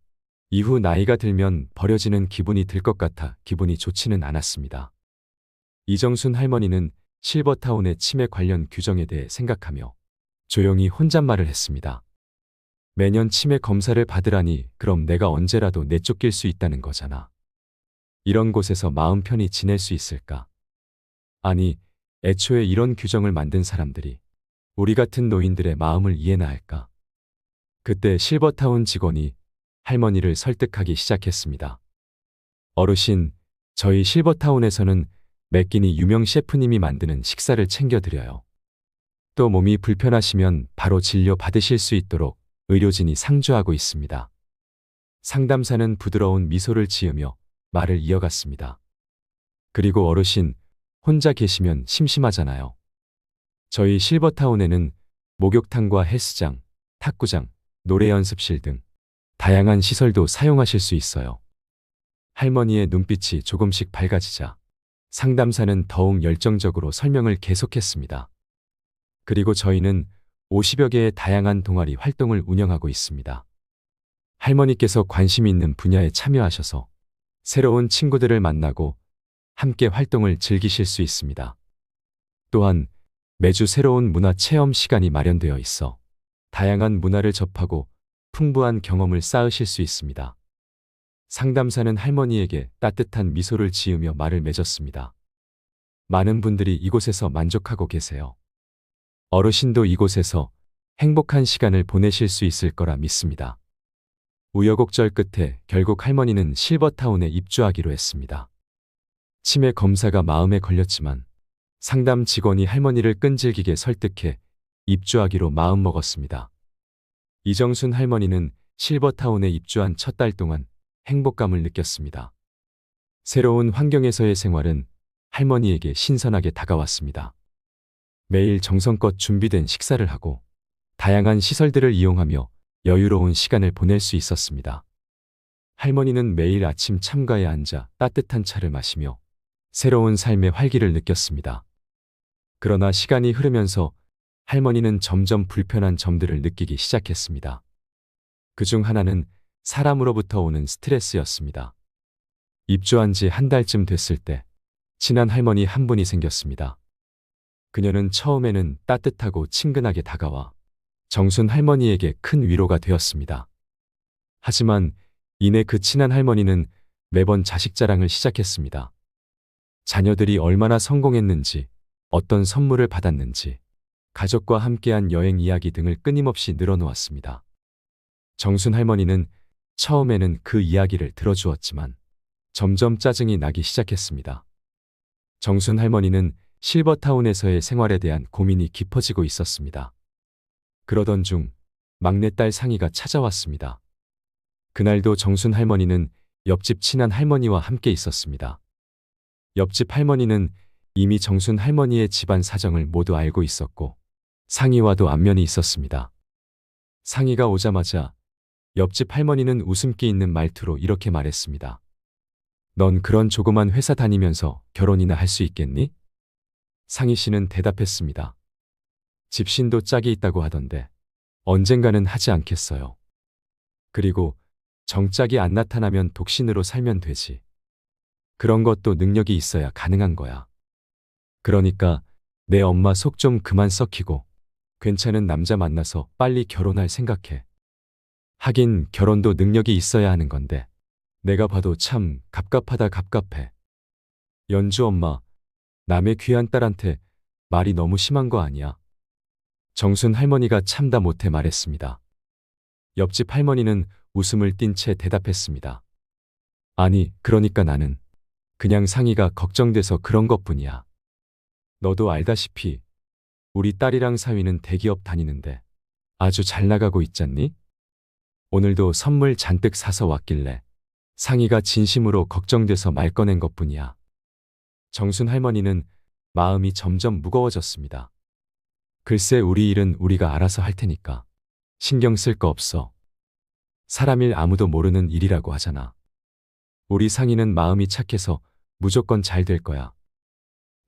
이후 나이가 들면 버려지는 기분이 들 것 같아 기분이 좋지는 않았습니다. 이정순 할머니는 실버타운의 치매 관련 규정에 대해 생각하며 조용히 혼잣말을 했습니다. 매년 치매 검사를 받으라니 그럼 내가 언제라도 내쫓길 수 있다는 거잖아. 이런 곳에서 마음 편히 지낼 수 있을까? 아니, 애초에 이런 규정을 만든 사람들이 우리 같은 노인들의 마음을 이해나 할까? 그때 실버타운 직원이 할머니를 설득하기 시작했습니다. 어르신, 저희 실버타운에서는 매 끼니 유명 셰프님이 만드는 식사를 챙겨드려요. 또 몸이 불편하시면 바로 진료 받으실 수 있도록 의료진이 상주하고 있습니다. 상담사는 부드러운 미소를 지으며 말을 이어갔습니다. 그리고 어르신, 혼자 계시면 심심하잖아요. 저희 실버타운에는 목욕탕과 헬스장, 탁구장, 노래 연습실 등 다양한 시설도 사용하실 수 있어요. 할머니의 눈빛이 조금씩 밝아지자 상담사는 더욱 열정적으로 설명을 계속했습니다. 그리고 저희는 50여 개의 다양한 동아리 활동을 운영하고 있습니다. 할머니께서 관심 있는 분야에 참여하셔서 새로운 친구들을 만나고 함께 활동을 즐기실 수 있습니다. 또한 매주 새로운 문화 체험 시간이 마련되어 있어 다양한 문화를 접하고 풍부한 경험을 쌓으실 수 있습니다. 상담사는 할머니에게 따뜻한 미소를 지으며 말을 맺었습니다. 많은 분들이 이곳에서 만족하고 계세요. 어르신도 이곳에서 행복한 시간을 보내실 수 있을 거라 믿습니다. 우여곡절 끝에 결국 할머니는 실버타운에 입주하기로 했습니다. 치매 검사가 마음에 걸렸지만 상담 직원이 할머니를 끈질기게 설득해 입주하기로 마음먹었습니다. 이정순 할머니는 실버타운에 입주한 첫 달 동안 행복감을 느꼈습니다. 새로운 환경에서의 생활은 할머니에게 신선하게 다가왔습니다. 매일 정성껏 준비된 식사를 하고 다양한 시설들을 이용하며 여유로운 시간을 보낼 수 있었습니다. 할머니는 매일 아침 참가에 앉아 따뜻한 차를 마시며 새로운 삶의 활기를 느꼈습니다. 그러나 시간이 흐르면서 할머니는 점점 불편한 점들을 느끼기 시작했습니다. 그중 하나는 사람으로부터 오는 스트레스였습니다. 입주한 지 한 달쯤 됐을 때 친한 할머니 한 분이 생겼습니다. 그녀는 처음에는 따뜻하고 친근하게 다가와 정순 할머니에게 큰 위로가 되었습니다. 하지만 이내 그 친한 할머니는 매번 자식 자랑을 시작했습니다. 자녀들이 얼마나 성공했는지, 어떤 선물을 받았는지, 가족과 함께한 여행 이야기 등을 끊임없이 늘어놓았습니다. 정순 할머니는 처음에는 그 이야기를 들어주었지만 점점 짜증이 나기 시작했습니다. 정순 할머니는 실버타운에서의 생활에 대한 고민이 깊어지고 있었습니다. 그러던 중 막내딸 상희가 찾아왔습니다. 그날도 정순 할머니는 옆집 친한 할머니와 함께 있었습니다. 옆집 할머니는 이미 정순 할머니의 집안 사정을 모두 알고 있었고 상희와도 안면이 있었습니다. 상희가 오자마자 옆집 할머니는 웃음기 있는 말투로 이렇게 말했습니다. 넌 그런 조그만 회사 다니면서 결혼이나 할 수 있겠니? 상희 씨는 대답했습니다. 집신도 짝이 있다고 하던데 언젠가는 하지 않겠어요. 그리고 정짝이 안 나타나면 독신으로 살면 되지. 그런 것도 능력이 있어야 가능한 거야. 그러니까 내 엄마 속 좀 그만 썩히고 괜찮은 남자 만나서 빨리 결혼할 생각해. 하긴 결혼도 능력이 있어야 하는 건데 내가 봐도 참 갑갑하다 갑갑해. 연주 엄마, 남의 귀한 딸한테 말이 너무 심한 거 아니야? 정순 할머니가 참다 못해 말했습니다. 옆집 할머니는 웃음을 띤 채 대답했습니다. 아니, 그러니까 나는 그냥 상희가 걱정돼서 그런 것뿐이야. 너도 알다시피 우리 딸이랑 사위는 대기업 다니는데 아주 잘 나가고 있잖니? 오늘도 선물 잔뜩 사서 왔길래 상희가 진심으로 걱정돼서 말 꺼낸 것뿐이야. 정순 할머니는 마음이 점점 무거워졌습니다. 글쎄 우리 일은 우리가 알아서 할 테니까 신경 쓸 거 없어. 사람 일 아무도 모르는 일이라고 하잖아. 우리 상희는 마음이 착해서 무조건 잘 될 거야.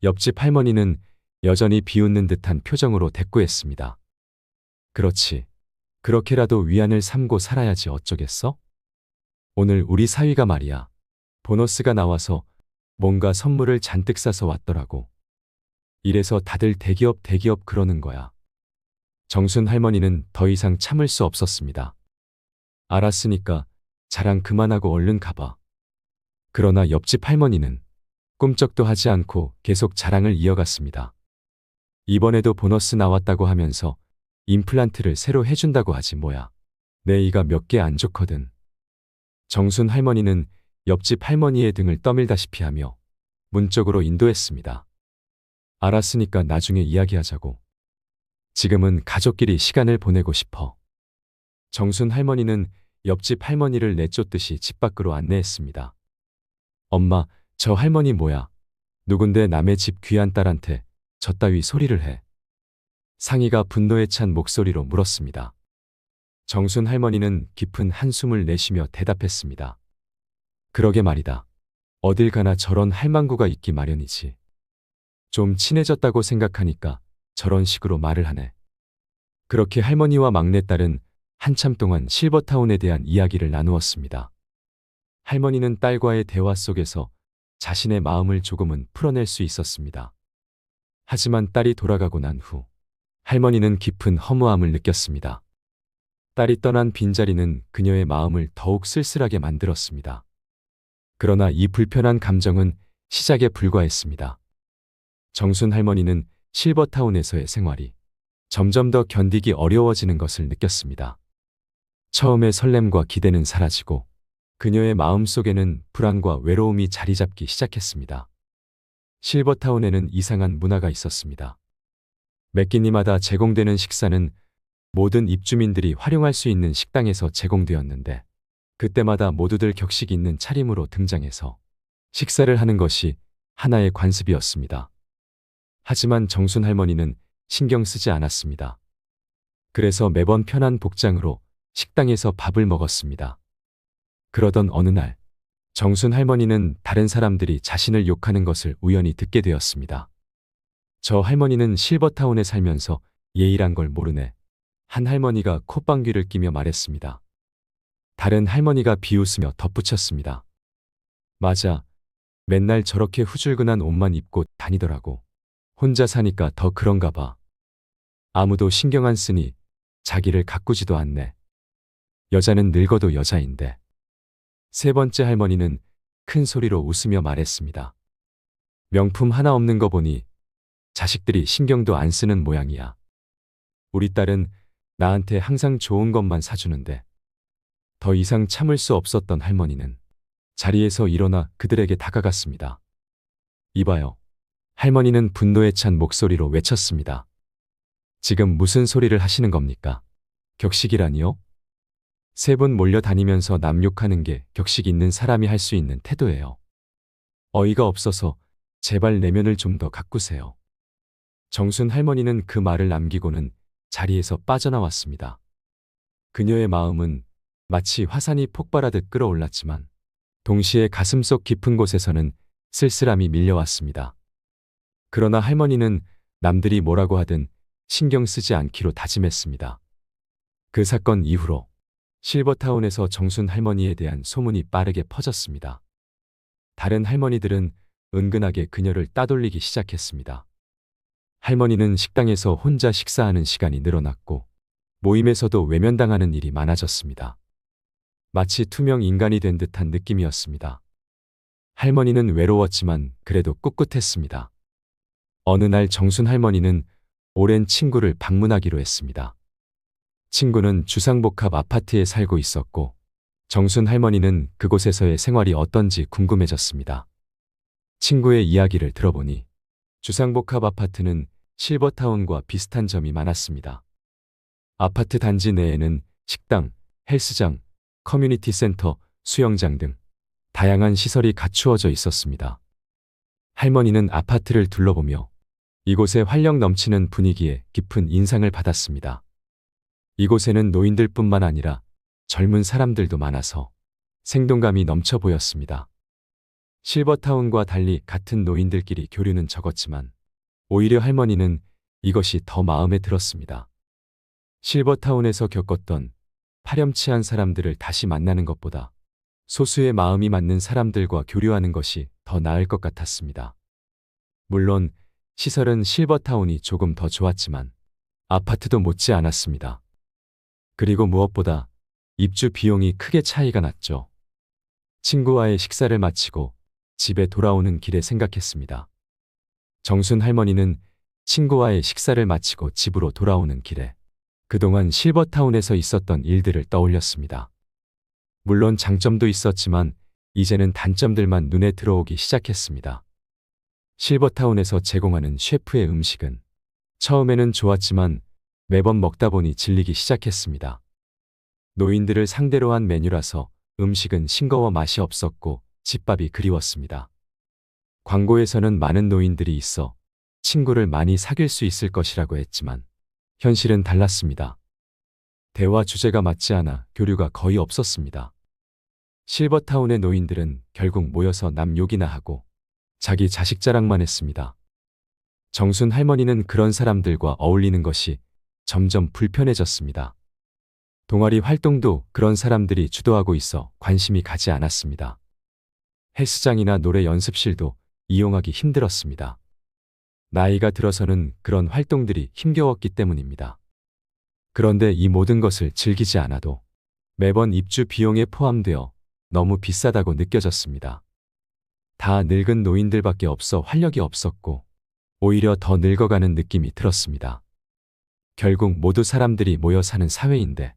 옆집 할머니는 여전히 비웃는 듯한 표정으로 대꾸했습니다. 그렇지. 그렇게라도 위안을 삼고 살아야지 어쩌겠어? 오늘 우리 사위가 말이야. 보너스가 나와서 뭔가 선물을 잔뜩 싸서 왔더라고. 이래서 다들 대기업 그러는 거야. 정순 할머니는 더 이상 참을 수 없었습니다. 알았으니까 자랑 그만하고 얼른 가봐. 그러나 옆집 할머니는 꿈쩍도 하지 않고 계속 자랑을 이어갔습니다. 이번에도 보너스 나왔다고 하면서 임플란트를 새로 해준다고 하지 뭐야. 내 이가 몇 개 안 좋거든. 정순 할머니는 옆집 할머니의 등을 떠밀다시피 하며 문 쪽으로 인도했습니다. 알았으니까 나중에 이야기하자고. 지금은 가족끼리 시간을 보내고 싶어. 정순 할머니는 옆집 할머니를 내쫓듯이 집 밖으로 안내했습니다. 엄마, 저 할머니 뭐야? 누군데 남의 집 귀한 딸한테 저 따위 소리를 해? 상희가 분노에 찬 목소리로 물었습니다. 정순 할머니는 깊은 한숨을 내쉬며 대답했습니다. 그러게 말이다. 어딜 가나 저런 할망구가 있기 마련이지. 좀 친해졌다고 생각하니까 저런 식으로 말을 하네. 그렇게 할머니와 막내딸은 한참 동안 실버타운에 대한 이야기를 나누었습니다. 할머니는 딸과의 대화 속에서 자신의 마음을 조금은 풀어낼 수 있었습니다. 하지만 딸이 돌아가고 난 후 할머니는 깊은 허무함을 느꼈습니다. 딸이 떠난 빈자리는 그녀의 마음을 더욱 쓸쓸하게 만들었습니다. 그러나 이 불편한 감정은 시작에 불과했습니다. 정순 할머니는 실버타운에서의 생활이 점점 더 견디기 어려워지는 것을 느꼈습니다. 처음의 설렘과 기대는 사라지고 그녀의 마음속에는 불안과 외로움이 자리 잡기 시작했습니다. 실버타운에는 이상한 문화가 있었습니다. 매 끼니마다 제공되는 식사는 모든 입주민들이 활용할 수 있는 식당에서 제공되었는데 그때마다 모두들 격식 있는 차림으로 등장해서 식사를 하는 것이 하나의 관습이었습니다. 하지만 정순 할머니는 신경 쓰지 않았습니다. 그래서 매번 편한 복장으로 식당에서 밥을 먹었습니다. 그러던 어느 날 정순 할머니는 다른 사람들이 자신을 욕하는 것을 우연히 듣게 되었습니다. 저 할머니는 실버타운에 살면서 예의란 걸 모르네. 한 할머니가 콧방귀를 끼며 말했습니다. 다른 할머니가 비웃으며 덧붙였습니다. 맞아. 맨날 저렇게 후줄근한 옷만 입고 다니더라고. 혼자 사니까 더 그런가 봐. 아무도 신경 안 쓰니 자기를 가꾸지도 않네. 여자는 늙어도 여자인데. 세 번째 할머니는 큰 소리로 웃으며 말했습니다. 명품 하나 없는 거 보니 자식들이 신경도 안 쓰는 모양이야. 우리 딸은 나한테 항상 좋은 것만 사주는데. 더 이상 참을 수 없었던 할머니는 자리에서 일어나 그들에게 다가갔습니다. 이봐요. 할머니는 분노에 찬 목소리로 외쳤습니다. 지금 무슨 소리를 하시는 겁니까? 격식이라니요? 세 분 몰려다니면서 남 욕하는 게 격식 있는 사람이 할 수 있는 태도예요. 어이가 없어서 제발 내면을 좀 더 가꾸세요. 정순 할머니는 그 말을 남기고는 자리에서 빠져나왔습니다. 그녀의 마음은 마치 화산이 폭발하듯 끓어올랐지만 동시에 가슴속 깊은 곳에서는 쓸쓸함이 밀려왔습니다. 그러나 할머니는 남들이 뭐라고 하든 신경 쓰지 않기로 다짐했습니다. 그 사건 이후로 실버타운에서 정순 할머니에 대한 소문이 빠르게 퍼졌습니다. 다른 할머니들은 은근하게 그녀를 따돌리기 시작했습니다. 할머니는 식당에서 혼자 식사하는 시간이 늘어났고 모임에서도 외면당하는 일이 많아졌습니다. 마치 투명 인간이 된 듯한 느낌이었습니다. 할머니는 외로웠지만 그래도 꿋꿋했습니다. 어느 날 정순 할머니는 오랜 친구를 방문하기로 했습니다. 친구는 주상복합 아파트에 살고 있었고 정순 할머니는 그곳에서의 생활이 어떤지 궁금해졌습니다. 친구의 이야기를 들어보니 주상복합 아파트는 실버타운과 비슷한 점이 많았습니다. 아파트 단지 내에는 식당, 헬스장, 커뮤니티 센터, 수영장 등 다양한 시설이 갖추어져 있었습니다. 할머니는 아파트를 둘러보며 이곳의 활력 넘치는 분위기에 깊은 인상을 받았습니다. 이곳에는 노인들뿐만 아니라 젊은 사람들도 많아서 생동감이 넘쳐 보였습니다. 실버타운과 달리 같은 노인들끼리 교류는 적었지만 오히려 할머니는 이것이 더 마음에 들었습니다. 실버타운에서 겪었던 파렴치한 사람들을 다시 만나는 것보다 소수의 마음이 맞는 사람들과 교류하는 것이 더 나을 것 같았습니다. 물론 시설은 실버타운이 조금 더 좋았지만 아파트도 못지 않았습니다. 그리고 무엇보다 입주 비용이 크게 차이가 났죠. 친구와의 식사를 마치고 집에 돌아오는 길에 생각했습니다. 정순 할머니는 친구와의 식사를 마치고 집으로 돌아오는 길에 그동안 실버타운에서 있었던 일들을 떠올렸습니다. 물론 장점도 있었지만 이제는 단점들만 눈에 들어오기 시작했습니다. 실버타운에서 제공하는 셰프의 음식은 처음에는 좋았지만 매번 먹다 보니 질리기 시작했습니다. 노인들을 상대로 한 메뉴라서 음식은 싱거워 맛이 없었고 집밥이 그리웠습니다. 광고에서는 많은 노인들이 있어 친구를 많이 사귈 수 있을 것이라고 했지만 현실은 달랐습니다. 대화 주제가 맞지 않아 교류가 거의 없었습니다. 실버타운의 노인들은 결국 모여서 남 욕이나 하고 자기 자식 자랑만 했습니다. 정순 할머니는 그런 사람들과 어울리는 것이 점점 불편해졌습니다. 동아리 활동도 그런 사람들이 주도하고 있어 관심이 가지 않았습니다. 헬스장이나 노래 연습실도 이용하기 힘들었습니다. 나이가 들어서는 그런 활동들이 힘겨웠기 때문입니다. 그런데 이 모든 것을 즐기지 않아도 매번 입주 비용에 포함되어 너무 비싸다고 느껴졌습니다. 다 늙은 노인들밖에 없어 활력이 없었고 오히려 더 늙어가는 느낌이 들었습니다. 결국 모두 사람들이 모여 사는 사회인데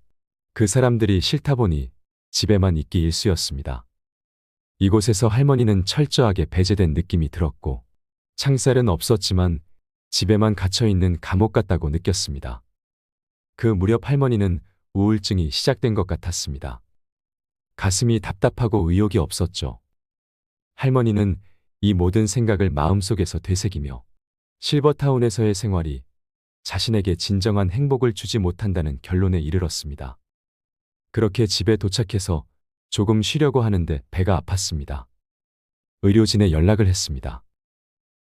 그 사람들이 싫다 보니 집에만 있기 일쑤였습니다. 이곳에서 할머니는 철저하게 배제된 느낌이 들었고 창살은 없었지만 집에만 갇혀있는 감옥 같다고 느꼈습니다. 그 무렵 할머니는 우울증이 시작된 것 같았습니다. 가슴이 답답하고 의욕이 없었죠. 할머니는 이 모든 생각을 마음속에서 되새기며 실버타운에서의 생활이 자신에게 진정한 행복을 주지 못한다는 결론에 이르렀습니다. 그렇게 집에 도착해서 조금 쉬려고 하는데 배가 아팠습니다. 의료진에 연락을 했습니다.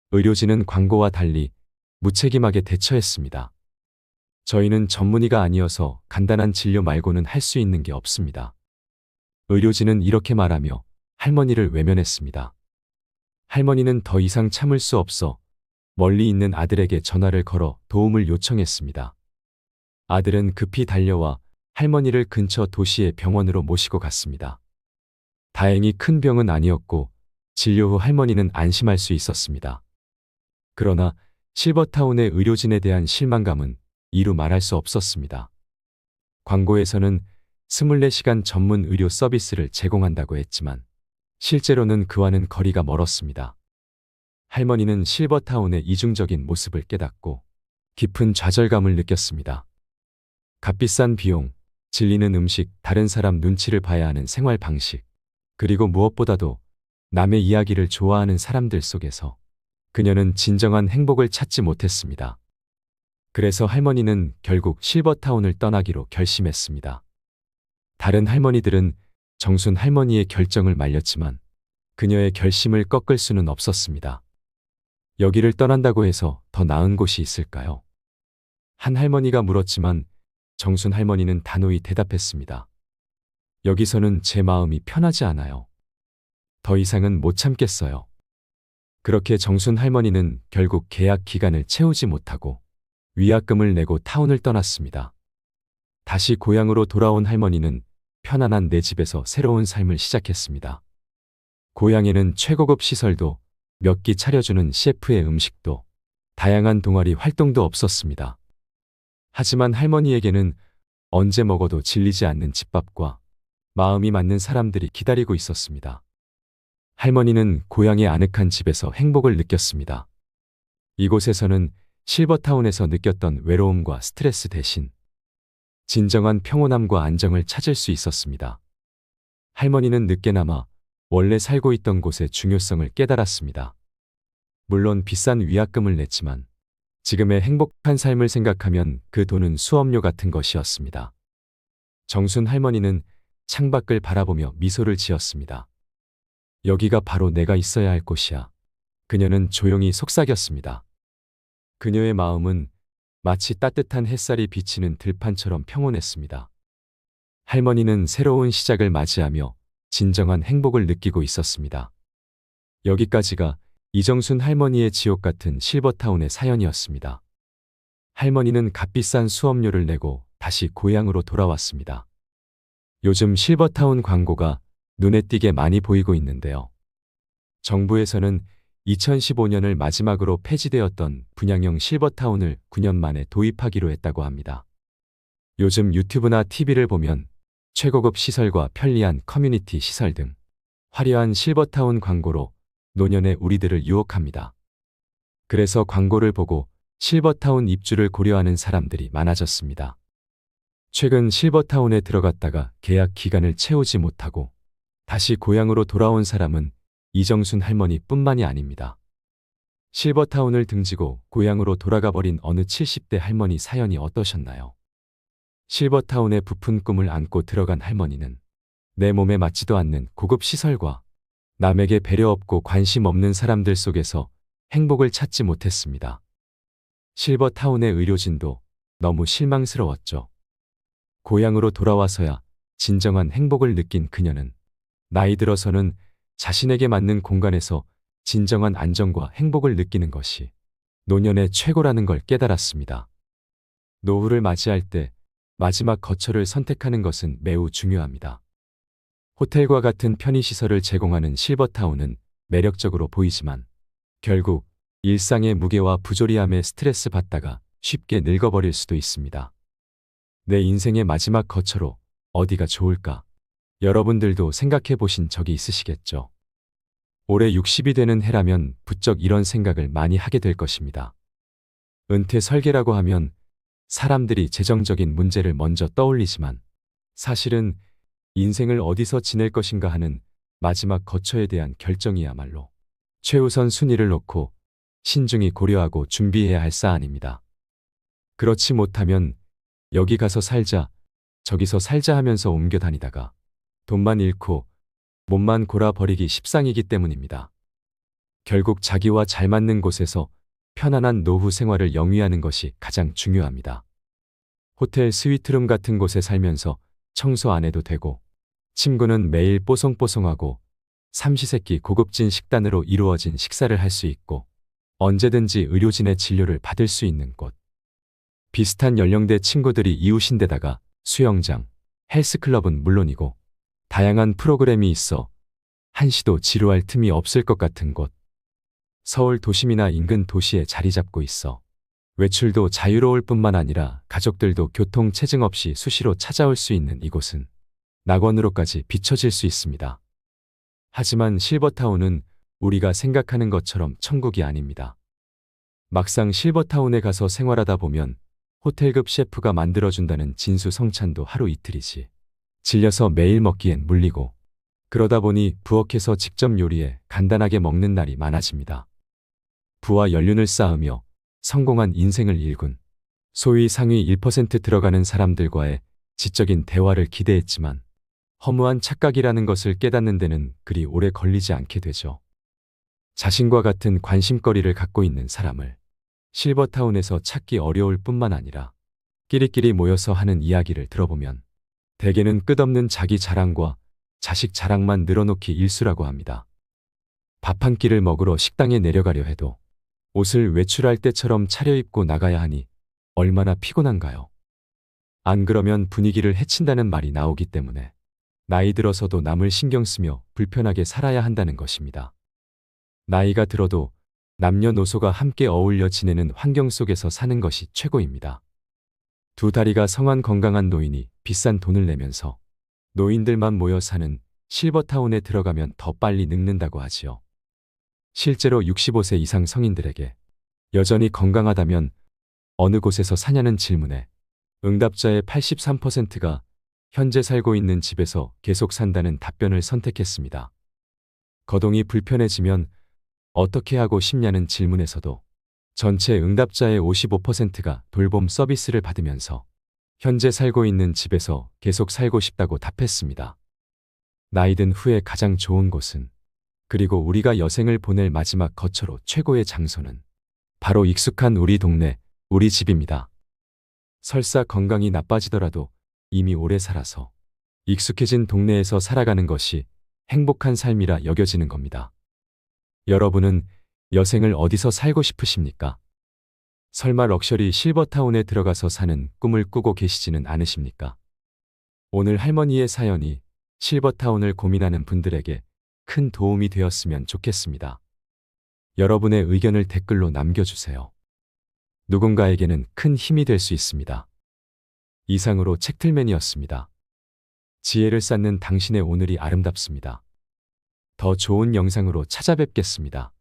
의료진은 광고와 달리 무책임하게 대처했습니다. 저희는 전문의가 아니어서 간단한 진료 말고는 할 수 있는 게 없습니다. 의료진은 이렇게 말하며 할머니를 외면했습니다. 할머니는 더 이상 참을 수 없어 멀리 있는 아들에게 전화를 걸어 도움을 요청했습니다. 아들은 급히 달려와 할머니를 근처 도시의 병원으로 모시고 갔습니다. 다행히 큰 병은 아니었고 진료 후 할머니는 안심할 수 있었습니다. 그러나 실버타운의 의료진에 대한 실망감은 이루 말할 수 없었습니다. 광고에서는 24시간 전문 의료 서비스를 제공한다고 했지만 실제로는 그와는 거리가 멀었습니다. 할머니는 실버타운의 이중적인 모습을 깨닫고 깊은 좌절감을 느꼈습니다. 값비싼 비용, 질리는 음식, 다른 사람 눈치를 봐야 하는 생활 방식, 그리고 무엇보다도 남의 이야기를 좋아하는 사람들 속에서 그녀는 진정한 행복을 찾지 못했습니다. 그래서 할머니는 결국 실버타운을 떠나기로 결심했습니다. 다른 할머니들은 정순 할머니의 결정을 말렸지만 그녀의 결심을 꺾을 수는 없었습니다. 여기를 떠난다고 해서 더 나은 곳이 있을까요? 한 할머니가 물었지만 정순 할머니는 단호히 대답했습니다. 여기서는 제 마음이 편하지 않아요. 더 이상은 못 참겠어요. 그렇게 정순 할머니는 결국 계약 기간을 채우지 못하고 위약금을 내고 타운을 떠났습니다. 다시 고향으로 돌아온 할머니는 편안한 내 집에서 새로운 삶을 시작했습니다. 고향에는 최고급 시설도, 몇 끼 차려주는 셰프의 음식도, 다양한 동아리 활동도 없었습니다. 하지만 할머니에게는 언제 먹어도 질리지 않는 집밥과 마음이 맞는 사람들이 기다리고 있었습니다. 할머니는 고향의 아늑한 집에서 행복을 느꼈습니다. 이곳에서는 실버타운에서 느꼈던 외로움과 스트레스 대신 진정한 평온함과 안정을 찾을 수 있었습니다. 할머니는 늦게나마 원래 살고 있던 곳의 중요성을 깨달았습니다. 물론 비싼 위약금을 냈지만 지금의 행복한 삶을 생각하면 그 돈은 수업료 같은 것이었습니다. 정순 할머니는 창밖을 바라보며 미소를 지었습니다. 여기가 바로 내가 있어야 할 곳이야. 그녀는 조용히 속삭였습니다. 그녀의 마음은 마치 따뜻한 햇살이 비치는 들판처럼 평온했습니다. 할머니는 새로운 시작을 맞이하며 진정한 행복을 느끼고 있었습니다. 여기까지가 이정순 할머니의 지옥 같은 실버타운의 사연이었습니다. 할머니는 값비싼 수업료를 내고 다시 고향으로 돌아왔습니다. 요즘 실버타운 광고가 눈에 띄게 많이 보이고 있는데요. 정부에서는 2015년을 마지막으로 폐지되었던 분양형 실버타운을 9년 만에 도입하기로 했다고 합니다. 요즘 유튜브나 TV를 보면 최고급 시설과 편리한 커뮤니티 시설 등 화려한 실버타운 광고로 노년의 우리들을 유혹합니다. 그래서 광고를 보고 실버타운 입주를 고려하는 사람들이 많아졌습니다. 최근 실버타운에 들어갔다가 계약 기간을 채우지 못하고 다시 고향으로 돌아온 사람은 이정순 할머니뿐만이 아닙니다. 실버타운을 등지고 고향으로 돌아가 버린 어느 70대 할머니 사연이 어떠셨나요? 실버타운의 부푼 꿈을 안고 들어간 할머니는 내 몸에 맞지도 않는 고급 시설과 남에게 배려 없고 관심 없는 사람들 속에서 행복을 찾지 못했습니다. 실버타운의 의료진도 너무 실망스러웠죠. 고향으로 돌아와서야 진정한 행복을 느낀 그녀는 나이 들어서는 자신에게 맞는 공간에서 진정한 안정과 행복을 느끼는 것이 노년의 최고라는 걸 깨달았습니다. 노후를 맞이할 때 마지막 거처를 선택하는 것은 매우 중요합니다. 호텔과 같은 편의시설을 제공하는 실버타운은 매력적으로 보이지만 결국 일상의 무게와 부조리함에 스트레스 받다가 쉽게 늙어버릴 수도 있습니다. 내 인생의 마지막 거처로 어디가 좋을까? 여러분들도 생각해 보신 적이 있으시겠죠? 올해 60이 되는 해라면 부쩍 이런 생각을 많이 하게 될 것입니다. 은퇴 설계라고 하면 사람들이 재정적인 문제를 먼저 떠올리지만 사실은 인생을 어디서 지낼 것인가 하는 마지막 거처에 대한 결정이야말로 최우선 순위를 놓고 신중히 고려하고 준비해야 할 사안입니다. 그렇지 못하면 여기 가서 살자, 저기서 살자 하면서 옮겨 다니다가 돈만 잃고 몸만 골아버리기 십상이기 때문입니다. 결국 자기와 잘 맞는 곳에서 편안한 노후 생활을 영위하는 것이 가장 중요합니다. 호텔 스위트룸 같은 곳에 살면서 청소 안 해도 되고 침구는 매일 뽀송뽀송하고 삼시세끼 고급진 식단으로 이루어진 식사를 할 수 있고 언제든지 의료진의 진료를 받을 수 있는 곳. 비슷한 연령대 친구들이 이웃인데다가 수영장, 헬스클럽은 물론이고 다양한 프로그램이 있어 한시도 지루할 틈이 없을 것 같은 곳. 서울 도심이나 인근 도시에 자리 잡고 있어 외출도 자유로울 뿐만 아니라 가족들도 교통 체증 없이 수시로 찾아올 수 있는 이곳은 낙원으로까지 비춰질 수 있습니다. 하지만 실버타운은 우리가 생각하는 것처럼 천국이 아닙니다. 막상 실버타운에 가서 생활하다 보면 호텔급 셰프가 만들어준다는 진수성찬도 하루 이틀이지 질려서 매일 먹기엔 물리고 그러다 보니 부엌에서 직접 요리해 간단하게 먹는 날이 많아집니다. 부와 연륜을 쌓으며 성공한 인생을 일군 소위 상위 1% 들어가는 사람들과의 지적인 대화를 기대했지만 허무한 착각이라는 것을 깨닫는 데는 그리 오래 걸리지 않게 되죠. 자신과 같은 관심거리를 갖고 있는 사람을 실버타운에서 찾기 어려울 뿐만 아니라 끼리끼리 모여서 하는 이야기를 들어보면 대개는 끝없는 자기 자랑과 자식 자랑만 늘어놓기 일쑤라고 합니다. 밥 한 끼를 먹으러 식당에 내려가려 해도 옷을 외출할 때처럼 차려입고 나가야 하니 얼마나 피곤한가요? 안 그러면 분위기를 해친다는 말이 나오기 때문에 나이 들어서도 남을 신경 쓰며 불편하게 살아야 한다는 것입니다. 나이가 들어도 남녀노소가 함께 어울려 지내는 환경 속에서 사는 것이 최고입니다. 두 다리가 성한 건강한 노인이 비싼 돈을 내면서 노인들만 모여 사는 실버타운에 들어가면 더 빨리 늙는다고 하지요. 실제로 65세 이상 성인들에게 여전히 건강하다면 어느 곳에서 사냐는 질문에 응답자의 83%가 현재 살고 있는 집에서 계속 산다는 답변을 선택했습니다. 거동이 불편해지면 어떻게 하고 싶냐는 질문에서도 전체 응답자의 55%가 돌봄 서비스를 받으면서 현재 살고 있는 집에서 계속 살고 싶다고 답했습니다. 나이 든 후에 가장 좋은 곳은, 그리고 우리가 여생을 보낼 마지막 거처로 최고의 장소는 바로 익숙한 우리 동네, 우리 집입니다. 설사 건강이 나빠지더라도 이미 오래 살아서 익숙해진 동네에서 살아가는 것이 행복한 삶이라 여겨지는 겁니다. 여러분은 여생을 어디서 살고 싶으십니까? 설마 럭셔리 실버타운에 들어가서 사는 꿈을 꾸고 계시지는 않으십니까? 오늘 할머니의 사연이 실버타운을 고민하는 분들에게 큰 도움이 되었으면 좋겠습니다. 여러분의 의견을 댓글로 남겨주세요. 누군가에게는 큰 힘이 될 수 있습니다. 이상으로 책틀맨이었습니다. 지혜를 쌓는 당신의 오늘이 아름답습니다. 더 좋은 영상으로 찾아뵙겠습니다.